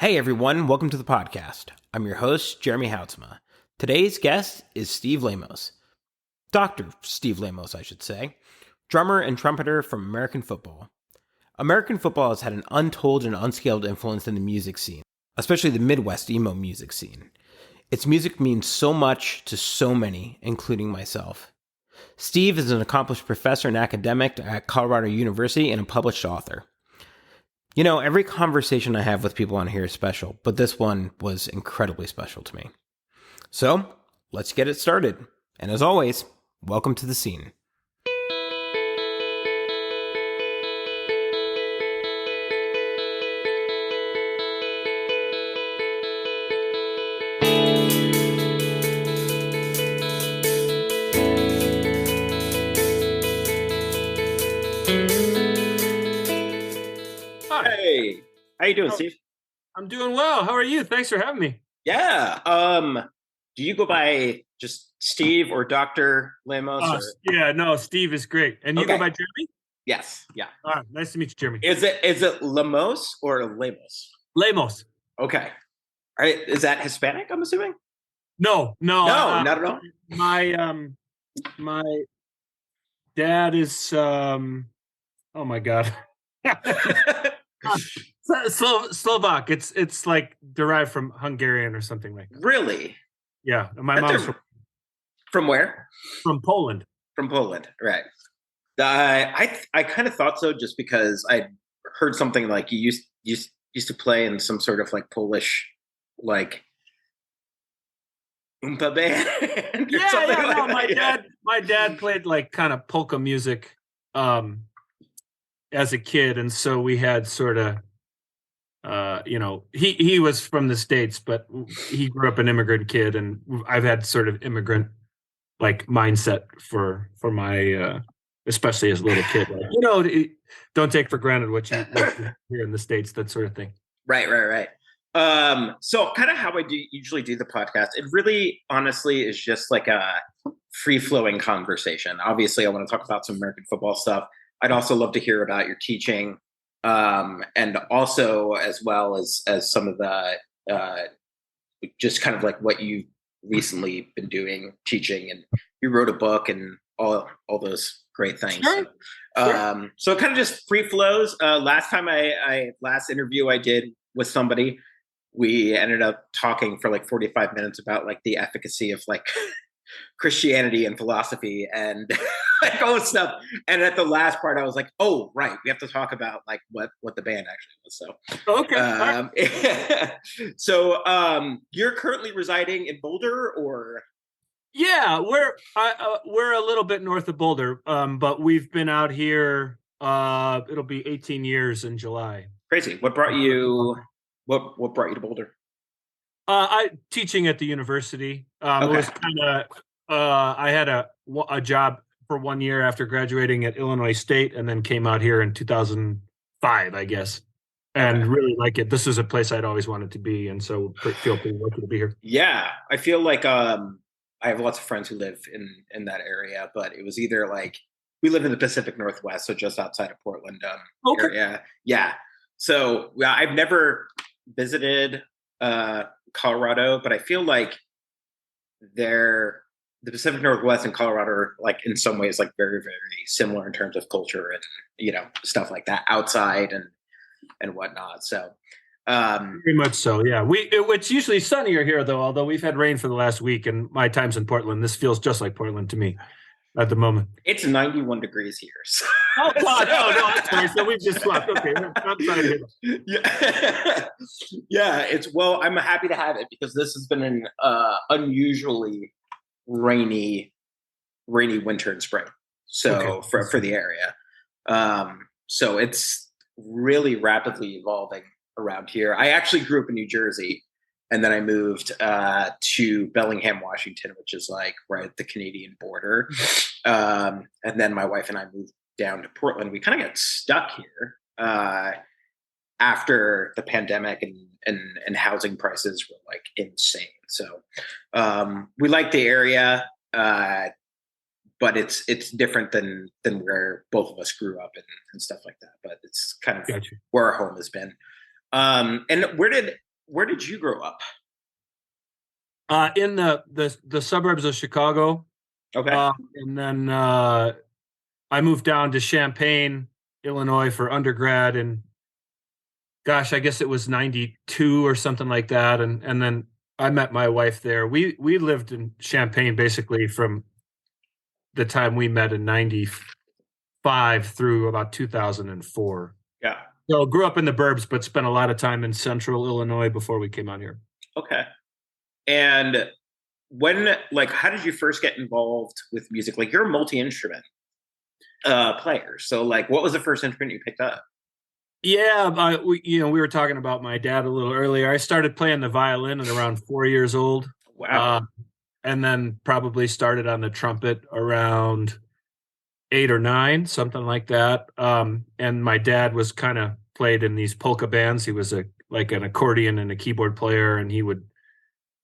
Hey everyone, welcome to the podcast. I'm your host, Jeremy Houtsma. Today's guest is Steve Lamos. Dr. Steve Lamos, I should say. Drummer and trumpeter from American football. American football has had an untold and unscaled influence in the music scene, especially the Midwest Emo music scene. Its music means so much to so many, including myself. Steve is an accomplished professor and academic at Colorado University and a published author. You know, every conversation I have with people on here is special, but this one was incredibly special to me. So, let's get it started. And as always, welcome to the scene. Hey, how you doing, Steve? I'm doing well. How are you? Thanks for having me. Yeah. Do you go by just Steve or Dr. Lamos? No, Steve is great. And you go by Jeremy? Yes. Yeah. All right. Nice to meet you, Jeremy. Is it Lamos or Lamos? Lamos. Okay. All right. Is that Hispanic, I'm assuming? No, not at all. My dad is oh my God. Slovak. It's like derived from Hungarian or something like that. Really? Yeah. My mom's from where? From Poland. From Poland, right. I kind of thought so just because I heard something like you used to play in some sort of like Polish like oompa band. My dad played like kind of polka music as a kid, and so we had sort of he was from the States, but he grew up an immigrant kid, and I've had sort of immigrant like mindset for my especially as a little kid, like, don't take for granted what you hear in the States, that sort of thing. Right. So kind of how I usually do the podcast, it really honestly is just like a free-flowing conversation. Obviously I want to talk about some American football stuff. I'd also love to hear about your teaching, and also as well as some of the just kind of like what you've recently been doing, teaching, and you wrote a book and all those great things. Sure. So it kind of just free flows. Last interview I did with somebody, we ended up talking for like 45 minutes about like the efficacy of like Christianity and philosophy and like all this stuff. And at the last part, I was like, "Oh, right, we have to talk about like what the band actually was." So, So, you're currently residing in Boulder, or? Yeah, we're a little bit north of Boulder, but we've been out here. It'll be 18 years in July. Crazy. What brought you? What brought you to Boulder? I teaching at the university. It was kind of I had a job for 1 year after graduating at Illinois State, and then came out here in 2005, I guess, and really like it. This is a place I'd always wanted to be, and so feel pretty lucky to be here. Yeah, I feel like I have lots of friends who live in that area, but it was either like we live in the Pacific Northwest, so just outside of Portland area. Yeah. So I've never visited Colorado, but I feel like the Pacific Northwest and Colorado are like in some ways like very, very similar in terms of culture and stuff like that outside and whatnot. So very much so. Yeah. It's usually sunnier here though, although we've had rain for the last week, and my time's in Portland. This feels just like Portland to me at the moment. It's 91 degrees here. So. Oh God, no, I'm sorry. So we've just swapped. Okay. I'm sorry. Yeah. I'm happy to have it because this has been an unusually rainy winter and spring. So for the area. So it's really rapidly evolving around here. I actually grew up in New Jersey, and then I moved to Bellingham, Washington, which is like right at the Canadian border. And then my wife and I moved down to Portland. We kind of got stuck here after the pandemic, and housing prices were like insane. So we like the area, but it's different than where both of us grew up and stuff like that. But it's kind of where our home has been. And where did where did you grow up? In the suburbs of Chicago. Okay. And then I moved down to Champaign, Illinois for undergrad, and gosh, I guess it was 92 or something like that. And then I met my wife there. We lived in Champaign basically from the time we met in 95 through about 2004. Yeah. So grew up in the burbs, but spent a lot of time in central Illinois before we came out here. Okay. And how did you first get involved with music? Like, you're a multi-instrument player. So like, what was the first instrument you picked up? Yeah, we were talking about my dad a little earlier. I started playing the violin at around 4 years old. Wow. And then probably started on the trumpet around 8 or 9, something like that. And my dad was kind of played in these polka bands. He was like an accordion and a keyboard player, and he would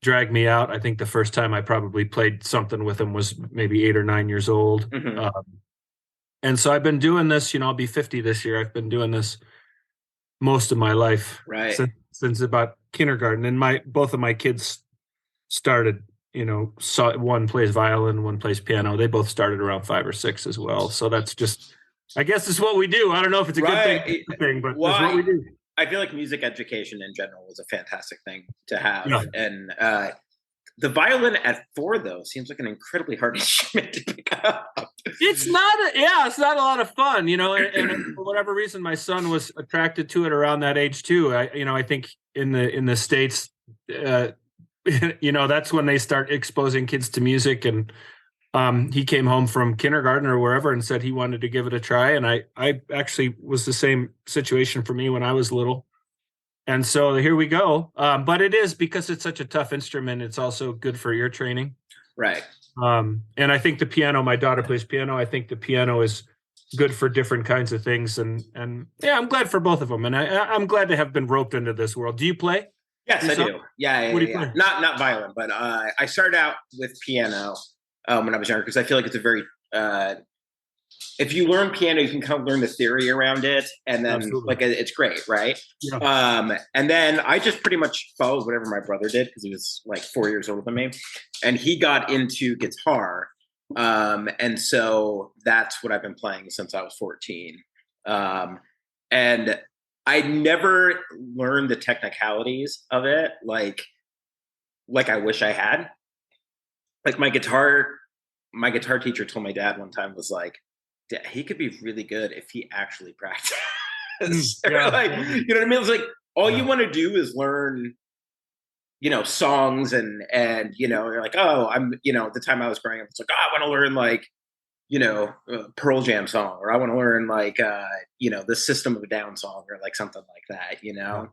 drag me out. I think the first time I probably played something with him was maybe 8 or 9 years old. Mm-hmm. And so I've been doing this, I'll be 50 this year. I've been doing this most of my life, right, since about kindergarten. And both of my kids started, one plays violin, one plays piano. They both started around 5 or 6 as well. So that's just, I guess it's what we do. I don't know if it's a good thing, but that's what we do. I feel like music education in general is a fantastic thing to have. Yeah. And the violin at 4, though, seems like an incredibly hard instrument to pick up. It's not a lot of fun, and for whatever reason, my son was attracted to it around that age too. I think in the States, that's when they start exposing kids to music. And he came home from kindergarten or wherever and said he wanted to give it a try. And I actually was the same situation for me when I was little. And so here we go. But it is, because it's such a tough instrument, it's also good for ear training. Right. And I think the piano, my daughter plays piano. I think the piano is good for different kinds of things. And yeah, I'm glad for both of them. And I'm glad to have been roped into this world. Do you play? Yes, I do. Yeah. What do you play? Not violin, but I started out with piano when I was younger, because I feel like it's a very if you learn piano, you can kind of learn the theory around it, and then it's great, right? Yeah. And then I just pretty much followed whatever my brother did, because he was like 4 years older than me, and he got into guitar, and so that's what I've been playing since I was 14. And I never learned the technicalities of it, like I wish I had. Like my guitar teacher told my dad one time, was like, he could be really good if he actually practiced. Yeah. Like, you know what I mean? It's like, all you want to do is learn, songs and you're like, oh, I'm, at the time I was growing up, it's like, oh, I want to learn like, Pearl Jam song, or I want to learn like, the System of a Down song, or like something like that, Yeah.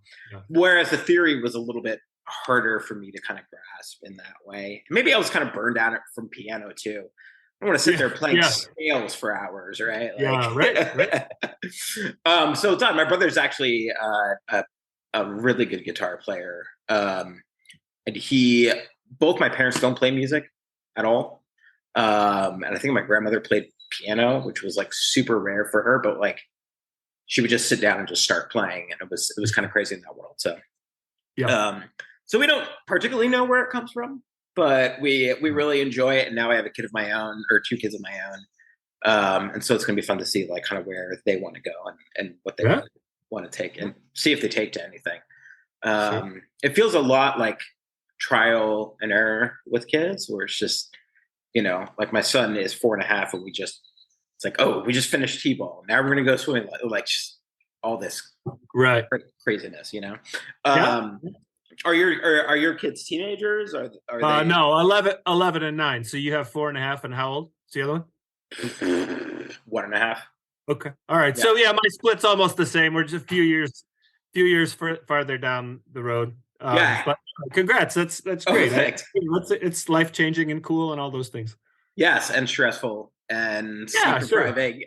Whereas the theory was a little bit harder for me to kind of grasp in that way. Maybe I was kind of burned out from piano too. I don't want to sit there playing scales for hours, right? Right. So it's odd. My brother's actually a really good guitar player, and both my parents don't play music at all. And I think my grandmother played piano, which was like super rare for her, but like she would just sit down and just start playing, and it was kind of crazy in that world. So so we don't particularly know where it comes from, but we really enjoy it. And now I have a kid of my own, or 2 kids of my own. And so it's going to be fun to see like kind of where they want to go and what they want to take, and see if they take to anything. Sure. It feels a lot like trial and error with kids, where it's just, like my son is 4.5, and it's like, oh, we just finished T-ball. Now we're going to go swimming. Like just all this craziness, Are your kids teenagers? Are they? No, 11 and 9. So you have 4.5, and how old is the other one? 1.5. Okay. All right. Yeah. So yeah, my split's almost the same. We're just a few years farther down the road. But congrats. That's great. It's life changing and cool and all those things. Yes, and stressful and sleep depriving.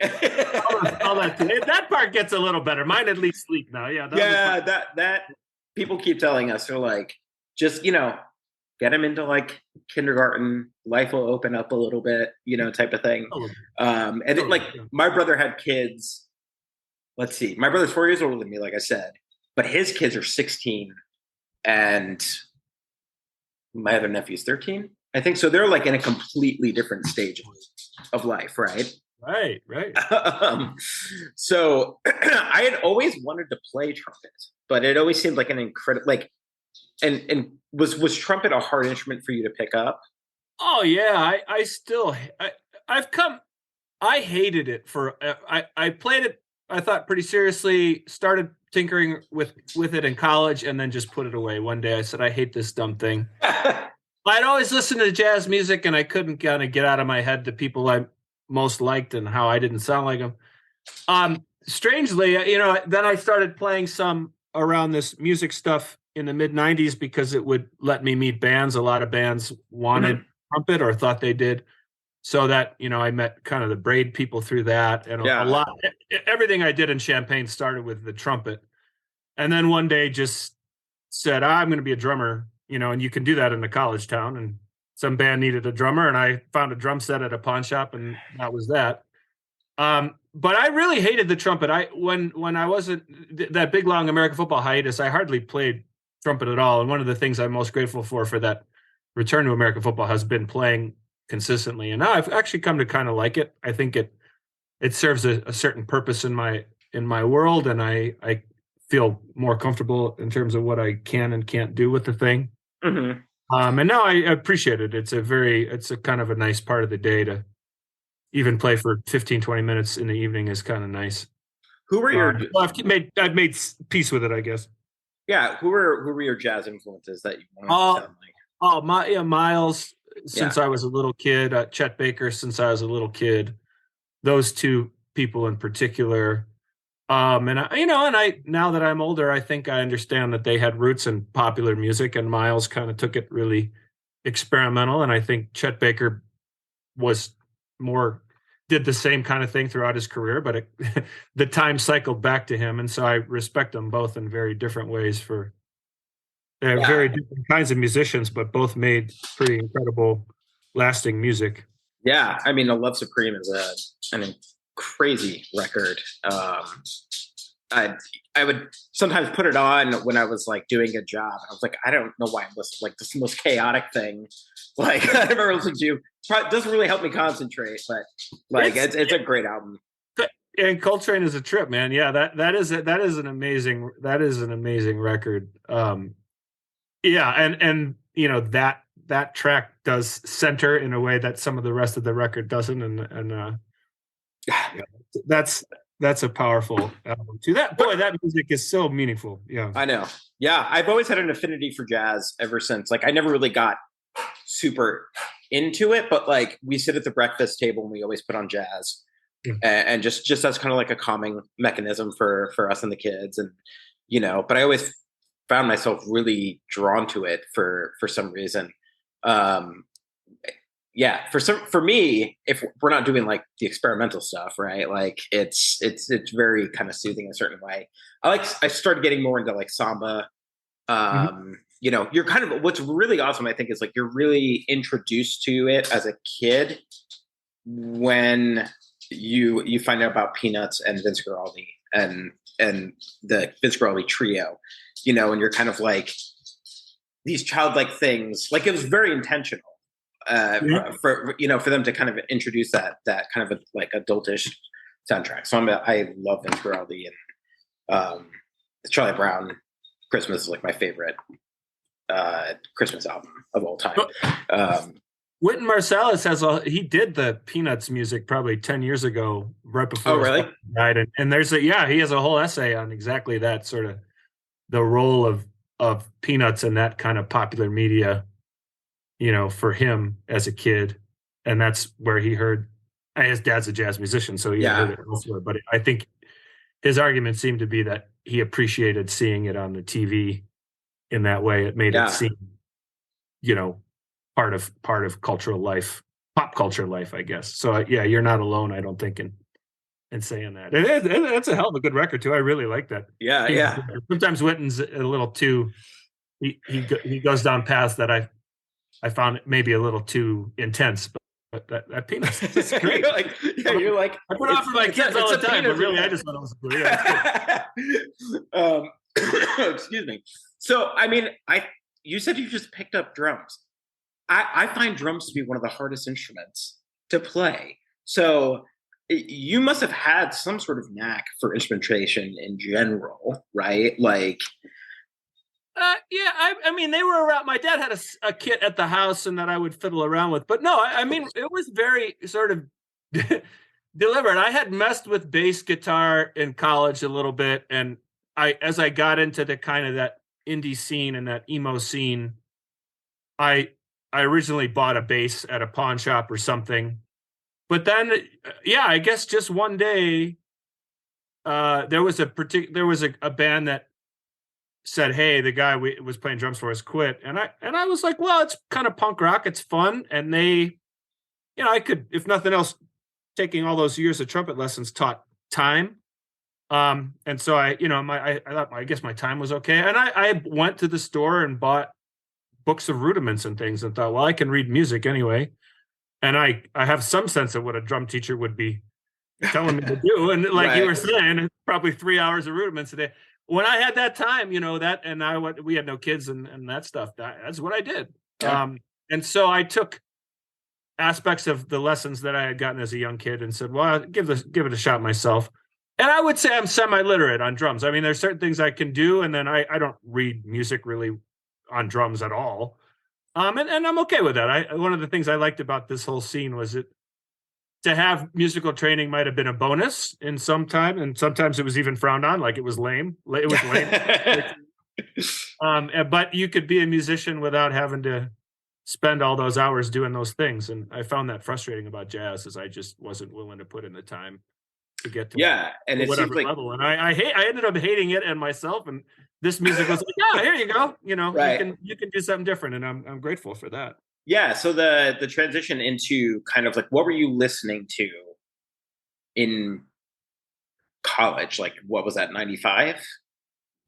all that part gets a little better. Mine at least sleep now. Yeah. That people keep telling us, they're like, just get them into like kindergarten. Life will open up a little bit, type of thing. My brother had kids. Let's see, my brother's 4 years older than me, like I said, but his kids are 16 and my other nephew's 13, I think. So they're like in a completely different stage of life, right? Right. So I had always wanted to play trumpet, but it always seemed like an incredible, like, and was trumpet a hard instrument for you to pick up? Oh yeah, I hated it I played it, I thought, pretty seriously, started tinkering with it in college, and then just put it away. One day I said, I hate this dumb thing. I'd always listened to jazz music, and I couldn't kind of get out of my head the people I most liked and how I didn't sound like them. Strangely, then I started playing some around this music stuff in the mid 90s because it would let me meet bands. A lot of bands wanted trumpet or thought they did. So that, I met kind of the braid people through that, and everything I did in Champaign started with the trumpet. And then one day just said, I'm going to be a drummer, and you can do that in a college town. And some band needed a drummer, and I found a drum set at a pawn shop, and that was that. But I really hated the trumpet. When I wasn't that big, long American football hiatus, I hardly played trumpet at all. And one of the things I'm most grateful for that return to American football has been playing consistently. And now I've actually come to kind of like it. I think it serves a certain purpose in my world, and I feel more comfortable in terms of what I can and can't do with the thing. Mm-hmm. And now I appreciate it. It's a kind of a nice part of the day to even play for 15, 20 minutes in the evening is kind of nice. Who were your? I've made peace with it, I guess. Yeah. Who were your jazz influences that you wanted to sound like? Miles, since I was a little kid. Chet Baker, since I was a little kid. Those two people in particular. And I now that I'm older, I think I understand that they had roots in popular music, and Miles kind of took it really experimental. And I think Chet Baker did the same kind of thing throughout his career, but the time cycled back to him. And so I respect them both in very different ways for very different kinds of musicians, but both made pretty incredible, lasting music. Yeah. I mean, A Love Supreme is an crazy record. I would sometimes put it on when I was like doing a job. I was like, I don't know why I'm listening. Like, this is the most chaotic thing like I've ever listened to. Probably doesn't really help me concentrate, but like it's a great album. And Coltrane is a trip, man. Yeah, that is an amazing record. And that track does center in a way that some of the rest of the record doesn't, and that's a powerful album too. That music is so meaningful. Yeah, I know. Yeah, I've always had an affinity for jazz ever since. Like, I never really got super into it, but like, we sit at the breakfast table and we always put on jazz, and just as kind of like a calming mechanism for us and the kids, and But I always found myself really drawn to it for some reason. For me, if we're not doing like the experimental stuff, right? Like it's very kind of soothing in a certain way. I started getting more into like samba. You're kind of, what's really awesome, I think, is like you're really introduced to it as a kid when you find out about Peanuts and Vince Guaraldi and the Vince Guaraldi trio, and you're kind of like these childlike things. Like, it was very intentional. For them to kind of introduce that kind of like adultish soundtrack. So I love Vince Guaraldi, and Charlie Brown Christmas is like my favorite Christmas album of all time. Wynton Marsalis he did the Peanuts music probably 10 years ago, right before. Oh, really? Died. And there's he has a whole essay on exactly that, sort of the role of Peanuts in that kind of popular media, for him as a kid. And that's where he heard, his dad's a jazz musician, so he heard it elsewhere. But I think his argument seemed to be that he appreciated seeing it on the TV in that way. It made it seem, part of cultural life, pop culture life, I guess. So you're not alone, I don't think, in saying that. It's a hell of a good record too. I really like that. Yeah. Sometimes Witten's a little too, he goes down paths that I found maybe a little too intense, but that Peanuts is great. you're like, I put it on for my kids all the time, but really, I just thought it was great. Excuse me. So, I mean, you said you just picked up drums. I find drums to be one of the hardest instruments to play. So you must have had some sort of knack for instrumentation in general, right? Like, yeah, I mean, they were around. My dad had a kit at the house, and that I would fiddle around with. But no, I mean, it was very sort of deliberate. I had messed with bass guitar in college a little bit, and as I got into the kind of that indie scene and that emo scene, I originally bought a bass at a pawn shop or something. But then, yeah, I guess just one day, there was a band that said, "Hey, the guy we was playing drums for us quit," and I was like, "Well, it's kind of punk rock. It's fun." And they, I could, if nothing else, taking all those years of trumpet lessons taught time. And so I thought, I guess my time was okay. And I went to the store and bought books of rudiments and things, and thought, well, I can read music anyway, and I have some sense of what a drum teacher would be telling me to do. And like Right. you were saying, it's probably 3 hours of rudiments a day. When I had that time, that, and we had no kids and that stuff. That's what I did. Yeah. And so I took aspects of the lessons that I had gotten as a young kid and said, well, I'll give it a shot myself. And I would say I'm semi-literate on drums. I mean, there's certain things I can do, and then I don't read music really on drums at all. And I'm okay with that. One of the things I liked about this whole scene was to have musical training might have been a bonus in some time, and sometimes it was even frowned on, like it was lame. It was lame. But you could be a musician without having to spend all those hours doing those things, and I found that frustrating about jazz, is I just wasn't willing to put in the time to get to and it whatever seems like level. And I ended up hating it and myself. And this music was like, yeah, here you go. Right. You can do something different, and I'm grateful for that. Yeah, so the transition into kind of like, what were you listening to in college? Like, what was that, 95?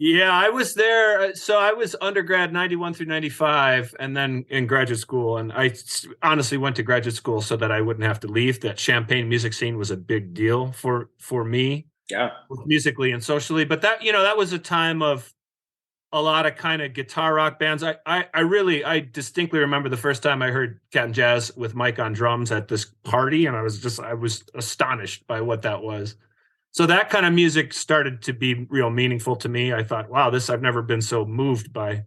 Yeah, I was there. So I was undergrad 91 through 95, and then in graduate school. And I honestly went to graduate school so that I wouldn't have to leave. That Champaign music scene was a big deal for me. Yeah. Musically and socially. But that was a time of a lot of kind of guitar rock bands. I distinctly remember the first time I heard Cat Jazz with Mike on drums at this party, and I was astonished by what that was. So that kind of music started to be real meaningful to me. I thought, wow, I've never been so moved by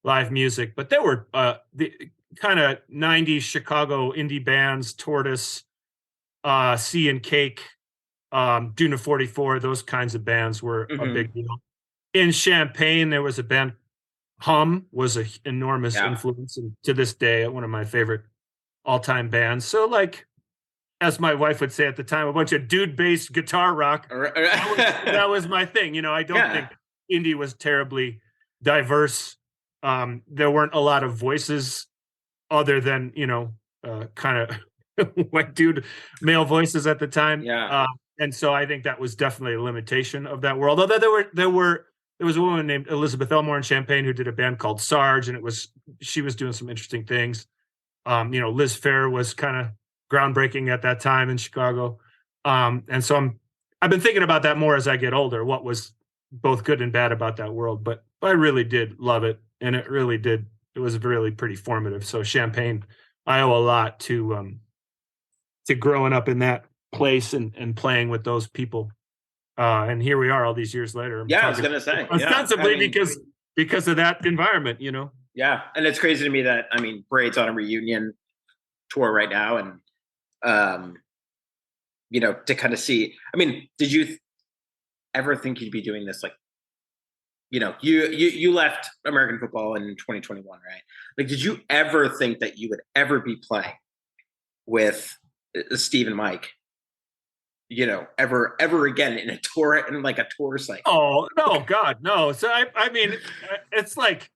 live music. But there were the kind of 90s Chicago indie bands, Tortoise, Sea and Cake, Duna 44, those kinds of bands were a big deal. In Champaign, there was a band, Hum was an enormous influence, and to this day, one of my favorite all-time bands. So, like, as my wife would say at the time, a bunch of dude-based guitar rock. That was my thing. I don't think indie was terribly diverse. There weren't a lot of voices other than, kind of white dude male voices at the time. Yeah. And so I think that was definitely a limitation of that world. Although there was a woman named Elizabeth Elmore in Champaign who did a band called Sarge, and she was doing some interesting things. Liz Phair was kind of groundbreaking at that time in Chicago. And so I've been thinking about that more as I get older, what was both good and bad about that world. But I really did love it. And it was really pretty formative. So Champaign, I owe a lot to growing up in that place and playing with those people. And here we are all these years later. I was going to say. Ostensibly because of that environment, Yeah. And it's crazy to me that, Braid's on a reunion tour right now. And, to kind of see, did you ever think you'd be doing this? Like, you left American football in 2021, right? Like, did you ever think that you would ever be playing with Steve and Mike, ever again in a tour site? Oh no, God, no. So it's like,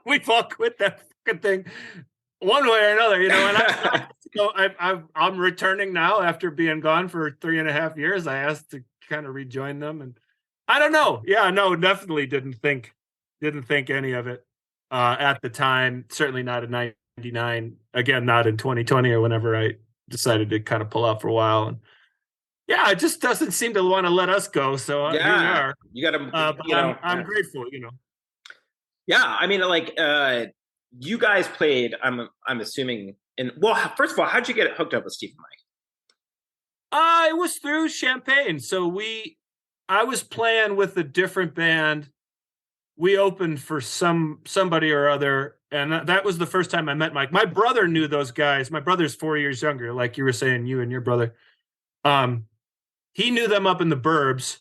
we've all quit that fucking thing one way or another, and I'm returning now after being gone for 3.5 years. I asked to kind of rejoin them, and I don't know. Yeah, no, definitely didn't think any of it at the time. Certainly not in 99. Again, not in 2020 or whenever I decided to kind of pull out for a while. And Yeah, it just doesn't seem to want to let us go. So here we are. You got to, but I'm grateful, Yeah, I mean, like, you guys played. I'm assuming. First of all, how'd you get hooked up with Steve and Mike? It was through Champaign. So I was playing with a different band. We opened for somebody or other, and that was the first time I met Mike. My brother knew those guys. My brother's 4 years younger, like you were saying, you and your brother. He knew them up in the burbs,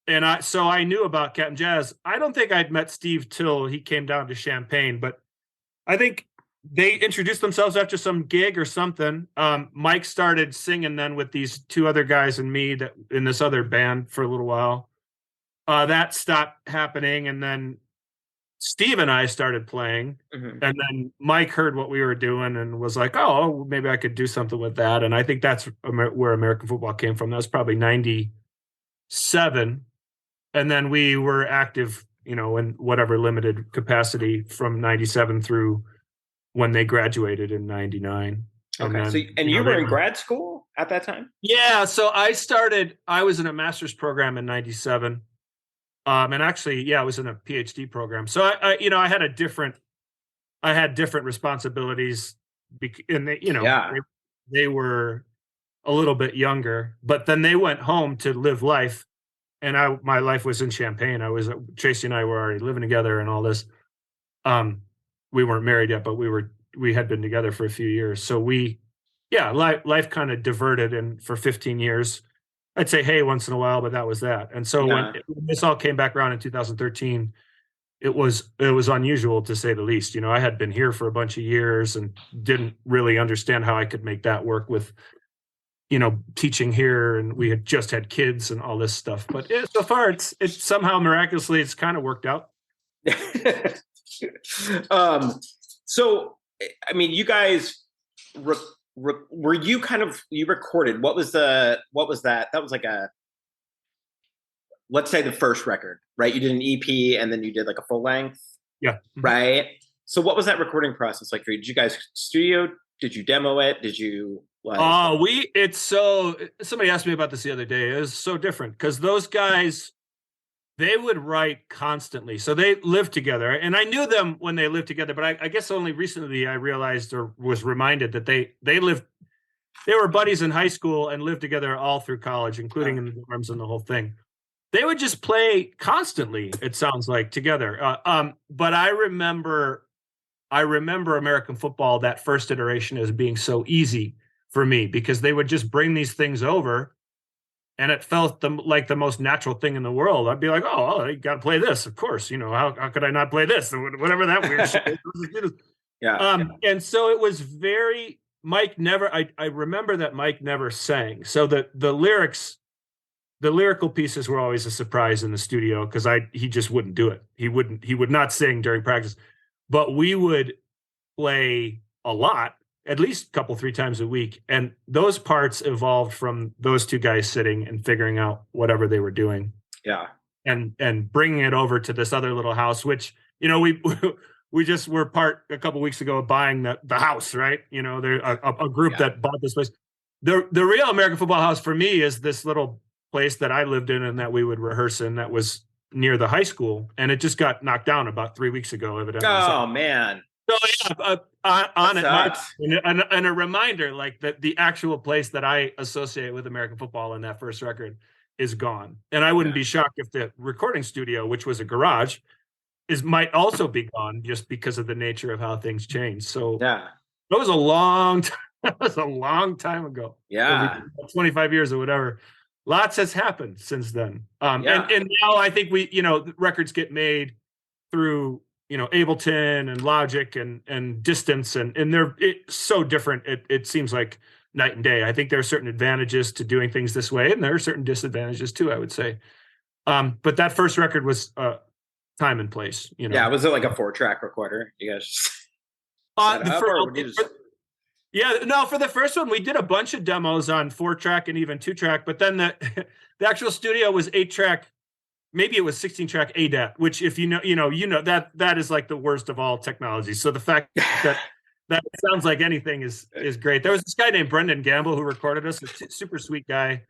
and I knew about Captain Jazz. I don't think I'd met Steve till he came down to Champaign, but I think they introduced themselves after some gig or something. Mike started singing then with these two other guys and me that in this other band for a little while. That stopped happening, and then Steve and I started playing, and then Mike heard what we were doing and was like, "Oh, maybe I could do something with that." And I think that's where American football came from. That was probably 97, and then we were active, in whatever limited capacity from 97 through when they graduated in 99. Okay, and you were in grad school at that time? Yeah, so I was in a master's program in 97. And actually, I was in a PhD program. So I had different responsibilities, and they were a little bit younger, but then they went home to live life, and my life was in Champaign. Tracy and I were already living together and all this. We weren't married yet, but we had been together for a few years. So life kind of diverted, and for 15 years. I'd say hey once in a while, but that was that. And so when this all came back around in 2013, it was unusual to say the least. I had been here for a bunch of years and didn't really understand how I could make that work with, teaching here, and we had just had kids and all this stuff. But so far, it's somehow miraculously it's kind of worked out. So, I mean, you guys. Were you you recorded? What was that? That was like let's say the first record, right? You did an EP and then you did like a full length. Yeah. Right. So what was that recording process like for you? Did you guys studio? Did you demo it? Did you somebody asked me about this the other day. It was so different because those guys, they would write constantly. So they lived together, and I knew them when they lived together, but I guess only recently I realized or was reminded that they were buddies in high school and lived together all through college, including in the dorms and the whole thing. They would just play constantly, it sounds like, together. But I remember American football, that first iteration, as being so easy for me because they would just bring these things over. And it felt like the most natural thing in the world. I'd be like, "Oh, you got to play this, of course. How could I not play this? Whatever that weird shit is." Yeah. And so it was very Mike never. I remember that Mike never sang. So the lyrical pieces were always a surprise in the studio because he just wouldn't do it. He would not sing during practice, but we would play a lot. At least a couple, 3 times a week. And those parts evolved from those two guys sitting and figuring out whatever they were doing. Yeah. And bringing it over to this other little house, which, we just were part a couple weeks ago of buying the house, right? There a group that bought this place. The real American football house for me is this little place that I lived in and that we would rehearse in that was near the high school. And it just got knocked down about 3 weeks ago, evidently. Oh, man. So on it, and a reminder, like that the actual place that I associate with American football in that first record is gone. And I wouldn't be shocked if the recording studio, which was a garage, might also be gone just because of the nature of how things change. So that was a long time. That was a long time ago. Yeah, 25 years or whatever. Lots has happened since then. And now I think records get made through Ableton and Logic and Distance, and it's so different. It seems like night and day. I think there are certain advantages to doing things this way, and there are certain disadvantages too, I would say. But that first record was time and place. Yeah, was it like a 4-track recorder? You guys for the first one we did a bunch of demos on 4-track and even 2-track, but then the actual studio was 8-track. Maybe it was 16-track ADAT, which if you know that is like the worst of all technology. So the fact that sounds like anything is great. There was this guy named Brendan Gamble who recorded us, a super sweet guy.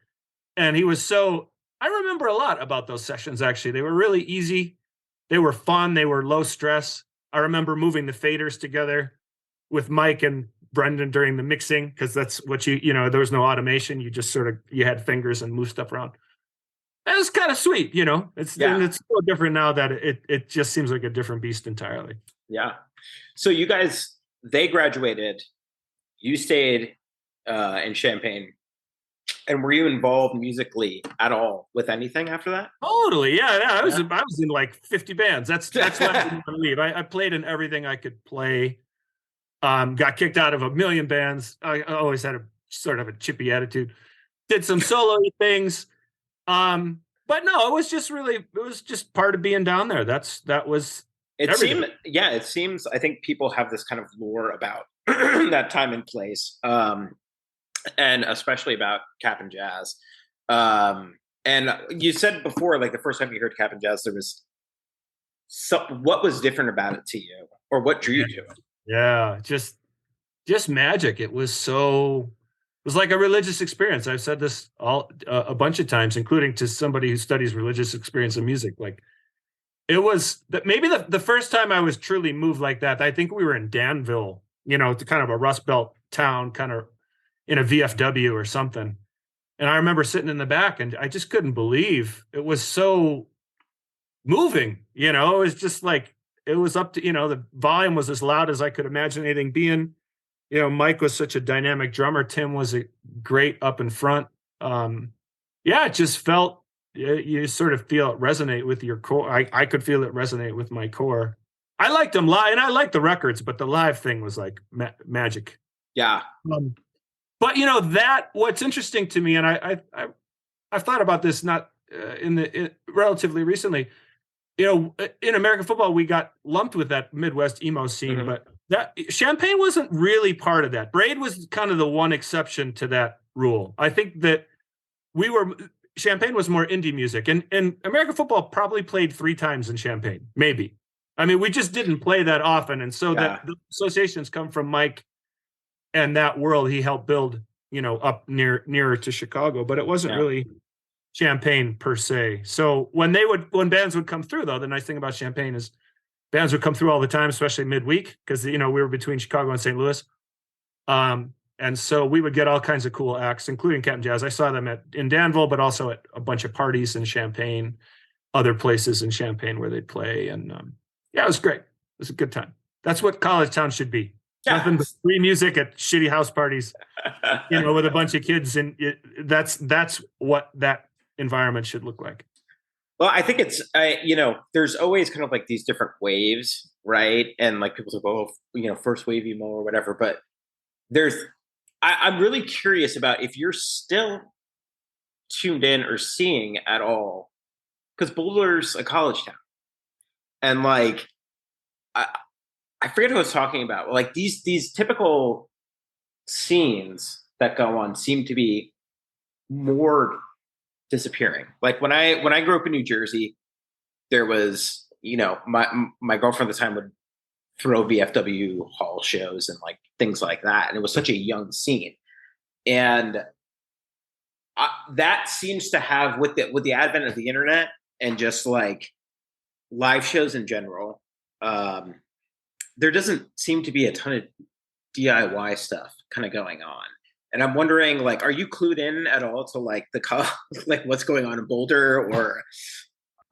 And he was so, I remember a lot about those sessions, actually. They were really easy. They were fun. They were low stress. I remember moving the faders together with Mike and Brendan during the mixing, because that's what there was no automation. You just you had fingers and move stuff around. It was kind of sweet, It's so different now that it just seems like a different beast entirely. Yeah. So you guys, they graduated. You stayed in Champaign. And were you involved musically at all with anything after that? Totally, yeah. I was in like 50 bands. That's why I didn't leave. I played in everything I could play. Got kicked out of a million bands. I always had a sort of a chippy attitude. Did some solo things. But no, it was just part of being down there. That was everything. It seems I think people have this kind of lore about that time and place. And especially about Cap'n Jazz. And you said before, like the first time you heard Cap'n Jazz, there was what was different about it to you, or what drew you to it? Yeah, just magic. It was like a religious experience. I've said this a bunch of times, including to somebody who studies religious experience in music. Like, it was maybe the first time I was truly moved like that. I think we were in Danville, to kind of a Rust Belt town, kind of in a VFW or something. And I remember sitting in the back and I just couldn't believe it was so moving. It was just like, it was up to, the volume was as loud as I could imagine anything being. Mike was such a dynamic drummer. Tim was a great up in front. It just felt, you sort of feel it resonate with your core. I could feel it resonate with my core. I liked them live, and I liked the records, but the live thing was like magic. Yeah. But what's interesting to me, and I've thought about this not relatively recently. In American football, we got lumped with that Midwest emo scene, but that Champaign wasn't really part of that. Braid was kind of the one exception to that rule. I think that Champaign was more indie music, and American football probably played 3 times in Champaign, maybe. I mean, we just didn't play that often, and so that the associations come from Mike. And that world he helped build, up nearer to Chicago, but it wasn't really Champaign per se. So when bands would come through, though, the nice thing about Champaign is bands would come through all the time, especially midweek, because we were between Chicago and St. Louis. And so we would get all kinds of cool acts, including Cap'n Jazz. I saw them in Danville, but also at a bunch of parties in Champaign, other places in Champaign where they'd play. And it was great. It was a good time. That's what college town should be. Yeah. Nothing but free music at shitty house parties, with a bunch of kids, and that's what that environment should look like. Well, I think it's there's always kind of like these different waves, right? And like people say, first wave emo or whatever. But I'm really curious about if you're still tuned in or seeing at all, because Boulder's a college town, and like I forget who I was talking about. Like these typical scenes that go on seem to be more disappearing. Like when I grew up in New Jersey, there was, my girlfriend at the time would throw VFW hall shows and like things like that. And it was such a young scene. And that seems to have, with the advent of the internet and just like live shows in general, there doesn't seem to be a ton of DIY stuff kind of going on. And I'm wondering, like, are you clued in at all to like like what's going on in Boulder, or?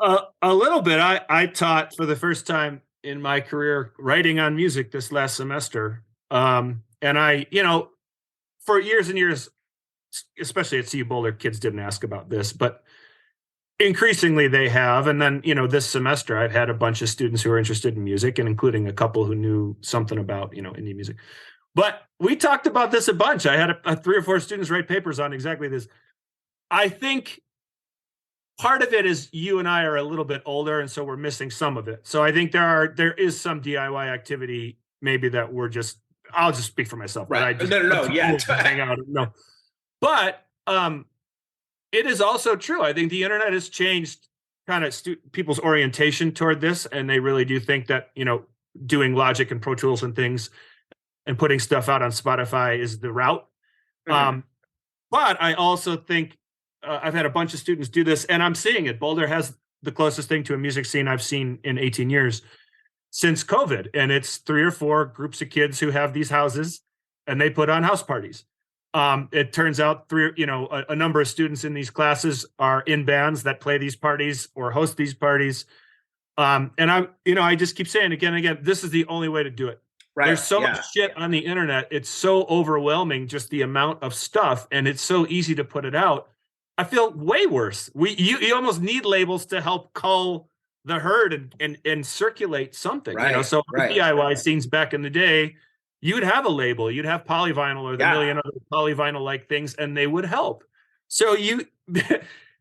A little bit. I taught for the first time in my career writing on music this last semester. And I, for years and years, especially at CU Boulder, kids didn't ask about this, but increasingly they have. And then, this semester I've had a bunch of students who are interested in music, and including a couple who knew something about, indie music. But we talked about this a bunch. I had 3 or 4 students write papers on exactly this. I think part of it is you and I are a little bit older, and so we're missing some of it. So I think there is some DIY activity maybe that I'll just speak for myself. Right. No. Yeah. Hang out. No. But it is also true. I think the internet has changed kind of people's orientation toward this, and they really do think that, doing Logic and Pro Tools and things and putting stuff out on Spotify is the route. Mm-hmm. But I also think I've had a bunch of students do this, and I'm seeing it. Boulder has the closest thing to a music scene I've seen in 18 years since COVID. And it's 3 or 4 groups of kids who have these houses and they put on house parties. It turns out a number of students in these classes are in bands that play these parties or host these parties. And I just keep saying again and again, this is the only way to do it. Right. There's so much shit on the internet. It's so overwhelming, just the amount of stuff, and it's so easy to put it out. I feel way worse. You almost need labels to help cull the herd and circulate something. Right, so DIY scenes back in the day, you'd have a label, you'd have polyvinyl or the million other polyvinyl like things, and they would help. So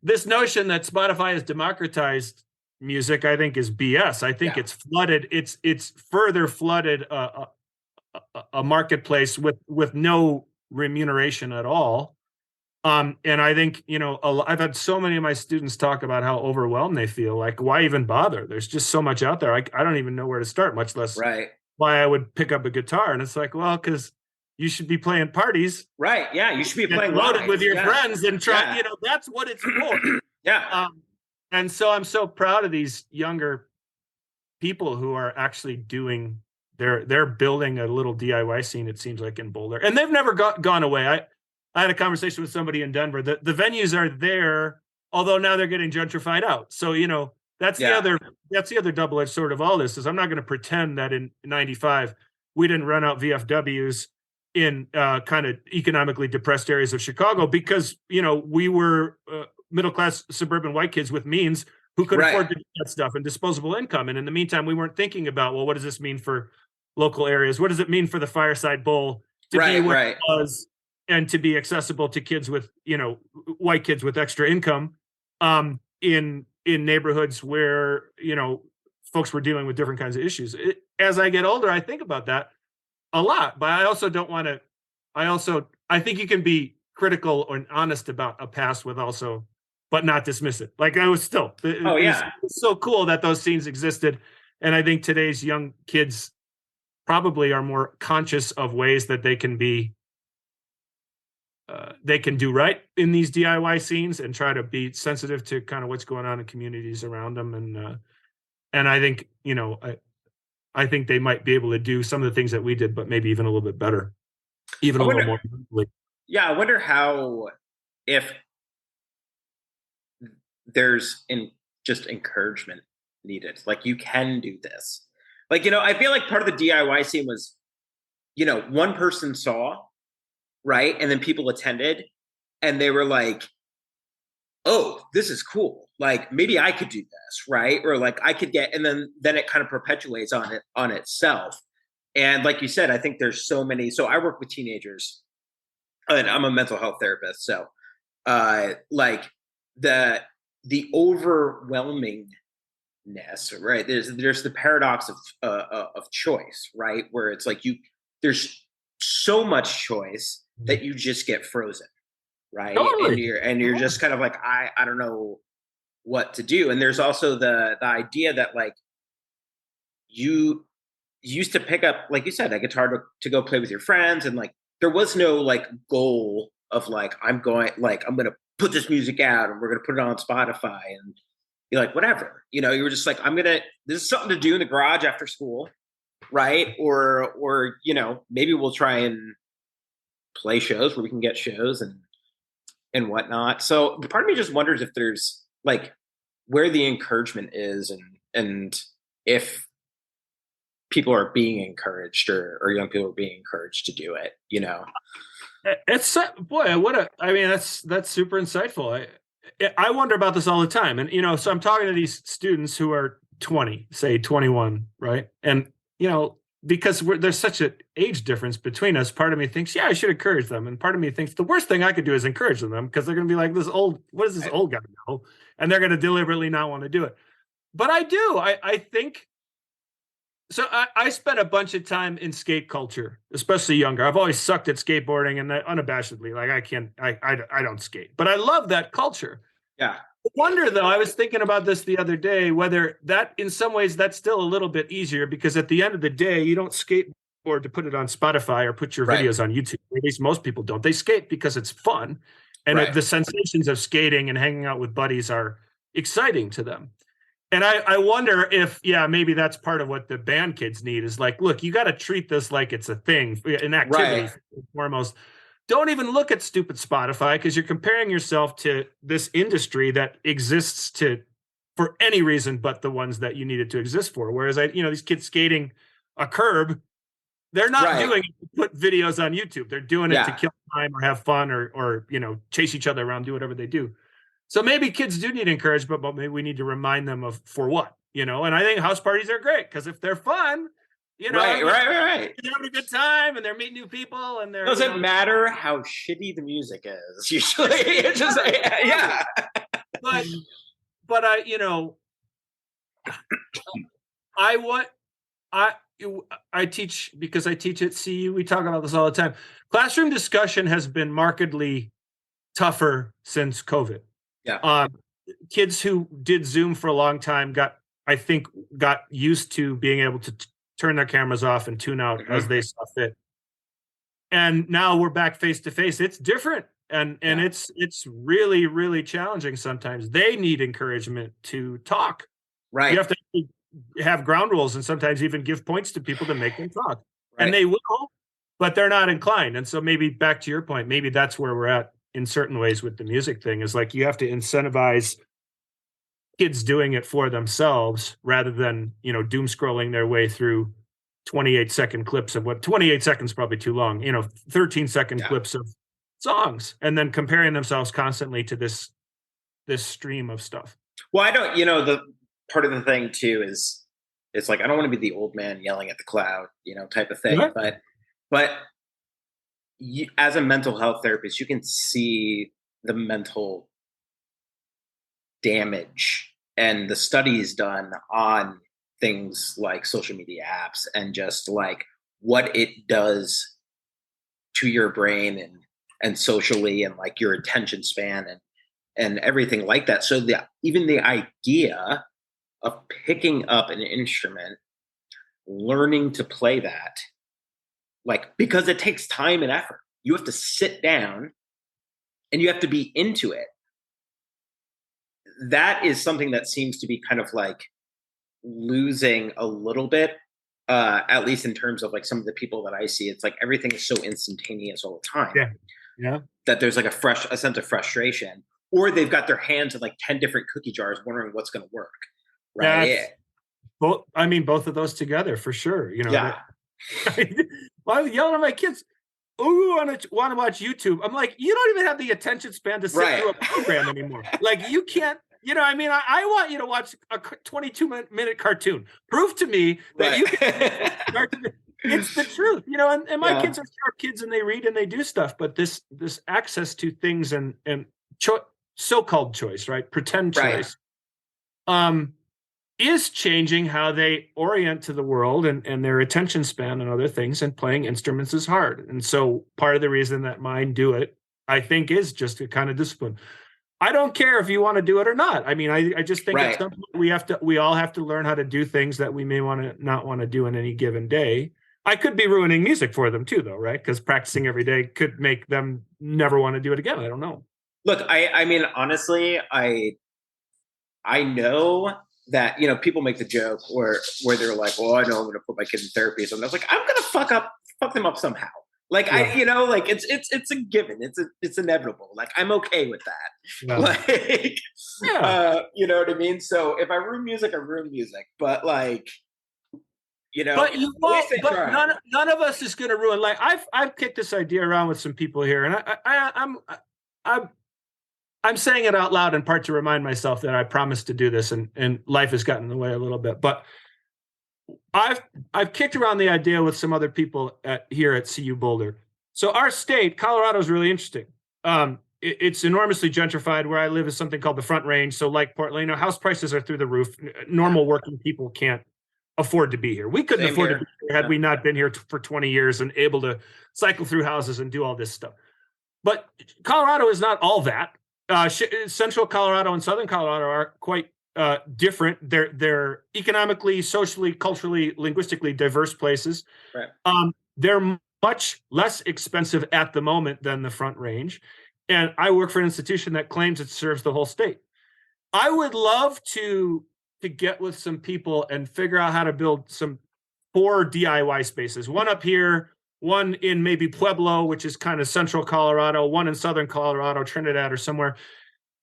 this notion that Spotify has democratized music, I think, is BS. I think it's flooded. It's further flooded a marketplace with no remuneration at all. And I think, I've had so many of my students talk about how overwhelmed they feel. Like, why even bother? There's just so much out there. I don't even know where to start, much less why I would pick up a guitar. And it's like, well, because you should be playing parties. Right. Yeah. You should be playing loaded with your friends and try, that's what it's for. And so I'm so proud of these younger people who are actually doing, they're building a little DIY scene, it seems like, in Boulder. And they've never gone away. I had a conversation with somebody in Denver. The venues are there, although now they're getting gentrified out. So, that's the other double-edged sword of all this is I'm not going to pretend that in 95 we didn't run out VFWs in kind of economically depressed areas of Chicago because, we were middle-class suburban white kids with means who could afford to do that stuff and disposable income. And in the meantime, we weren't thinking about, well, what does this mean for local areas? What does it mean for the Fireside Bowl to be what it was? And to be accessible to kids with, white kids with extra income, in neighborhoods where, folks were dealing with different kinds of issues. As I get older, I think about that a lot, but I also don't want to, I think you can be critical and honest about a past but not dismiss it. Like I was still, it's so cool that those scenes existed. And I think today's young kids probably are more conscious of ways that they can do right in these DIY scenes and try to be sensitive to kind of what's going on in communities around them. And I think, I think they might be able to do some of the things that we did, but maybe even a little bit better, even a little more. Yeah. I wonder if there's just encouragement needed. Like, you can do this. Like, I feel like part of the DIY scene was, one person saw, right? And then people attended and they were like, oh, this is cool. Like, maybe I could do this, right? Or like I could get, and then it kind of perpetuates on itself. And like you said, I think there's so many. So I work with teenagers and I'm a mental health therapist. So like the overwhelmingness, right? There's the paradox of choice, right? Where it's like there's so much choice that you just get frozen, right? Totally. And you're just kind of like, I don't know what to do. And there's also the idea that like you used to pick up, like you said, a guitar to go play with your friends, and like there was no like goal of like I'm gonna put this music out and we're gonna put it on Spotify and be like whatever. You were just like, this is something to do in the garage after school, right? Or maybe we'll try and play shows where we can get shows and whatnot. So part of me just wonders if there's like where the encouragement is and if people are being encouraged or young people are being encouraged to do it, It's that's super insightful. I wonder about this all the time. And, so I'm talking to these students who are 20, say 21, right? And, because there's such an age difference between us, part of me thinks, I should encourage them. And part of me thinks the worst thing I could do is encourage them because they're going to be like, what does this old guy know? And they're going to deliberately not want to do it. But I do. I think, so I spent a bunch of time in skate culture, especially younger. I've always sucked at skateboarding and unabashedly, like I don't skate, but I love that culture. Yeah. I wonder, though, I was thinking about this the other day, whether that in some ways that's still a little bit easier because at the end of the day, you don't skateboard to put it on Spotify or put your videos on YouTube. Or at least most people don't. They skate because it's fun. And Right. the sensations of skating and hanging out with buddies are exciting to them. And I wonder if, maybe that's part of what the band kids need is like, look, you got to treat this like it's a thing, an activity Right. first and foremost. Don't even look at stupid Spotify because you're comparing yourself to this industry that exists for any reason but the ones that you need it to exist for. Whereas these kids skating a curb, they're not doing it to put videos on YouTube. They're doing it to kill time or have fun or chase each other around, do whatever they do. So maybe kids do need encouragement, but maybe we need to remind them of for what, and I think house parties are great because if they're fun, right. they're having a good time and they're meeting new people and they're doesn't matter how shitty the music is. Usually, it's just yeah. But I teach because I teach at CU. We talk about this all the time. Classroom discussion has been markedly tougher since COVID. Yeah. Kids who did Zoom for a long time got used to being able to turn their cameras off and tune out as they saw fit. And now we're back face to face. It's different. And it's really, really challenging sometimes. They need encouragement to talk. Right. You have to have ground rules and sometimes even give points to people to make them talk. Right. And they will, but they're not inclined. And so maybe back to your point, maybe that's where we're at in certain ways with the music thing is like you have to incentivize kids doing it for themselves rather than, doom scrolling their way through 28-second clips of 28 seconds probably too long, 13-second clips of songs and then comparing themselves constantly to this stream of stuff. Well, I don't, the part of the thing too is it's like I don't want to be the old man yelling at the cloud, type of thing. Yeah. But as a mental health therapist, you can see the mental damage and the studies done on things like social media apps and just like what it does to your brain and socially and like your attention span and everything like that. So even the idea of picking up an instrument, learning to play that, like, because it takes time and effort. You have to sit down and you have to be into it. That is something that seems to be kind of like losing a little bit, at least in terms of like some of the people that I see. It's like everything is so instantaneous all the time. Yeah. That there's like a sense of frustration, or they've got their hands in like 10 different cookie jars wondering what's going to work. Right. Both of those together for sure. Yeah. I'm yelling at my kids. Oh, I want to watch YouTube. I'm like, you don't even have the attention span to sit through a program anymore. Like you can't, I want you to watch a 22-minute cartoon. Prove to me that you can. It's the truth, and my kids are sharp kids and they read and they do stuff, but this access to things and so-called choice, right? Pretend choice, is changing how they orient to the world and their attention span and other things, and playing instruments is hard. And so part of the reason that mine do it, I think, is just a kind of discipline. I don't care if you want to do it or not. I mean, I just think at some point we all have to learn how to do things that we may not want to do in any given day. I could be ruining music for them too, though, right? Because practicing every day could make them never want to do it again. I don't know. Look, I mean, honestly, I know that, people make the joke where they're like, well, I know I'm going to put my kid in therapy. So I was like, I'm going to fuck them up somehow. Like, like it's a given. It's inevitable. Like, I'm okay with that. Yeah. Like, you know what I mean? So if I ruin music, I ruin music. But like, but you won't. But none of us is going to ruin. Like I've kicked this idea around with some people here, and I'm saying it out loud in part to remind myself that I promised to do this, and life has gotten in the way a little bit. But I've kicked around the idea with some other people here at CU Boulder. So our state, Colorado, is really interesting. It's enormously gentrified. Where I live is something called the Front Range. So like Portland, house prices are through the roof. Normal working people can't afford to be here. We couldn't afford to be here had we not been here for 20 years and able to cycle through houses and do all this stuff. But Colorado is not all that. Central Colorado and Southern Colorado are quite different. They're economically, socially, culturally, linguistically diverse places. Right. They're much less expensive at the moment than the Front Range. And I work for an institution that claims it serves the whole state. I would love to get with some people and figure out how to build some 4 DIY spaces. One up here, one in maybe Pueblo, which is kind of central Colorado, one in southern Colorado, Trinidad or somewhere,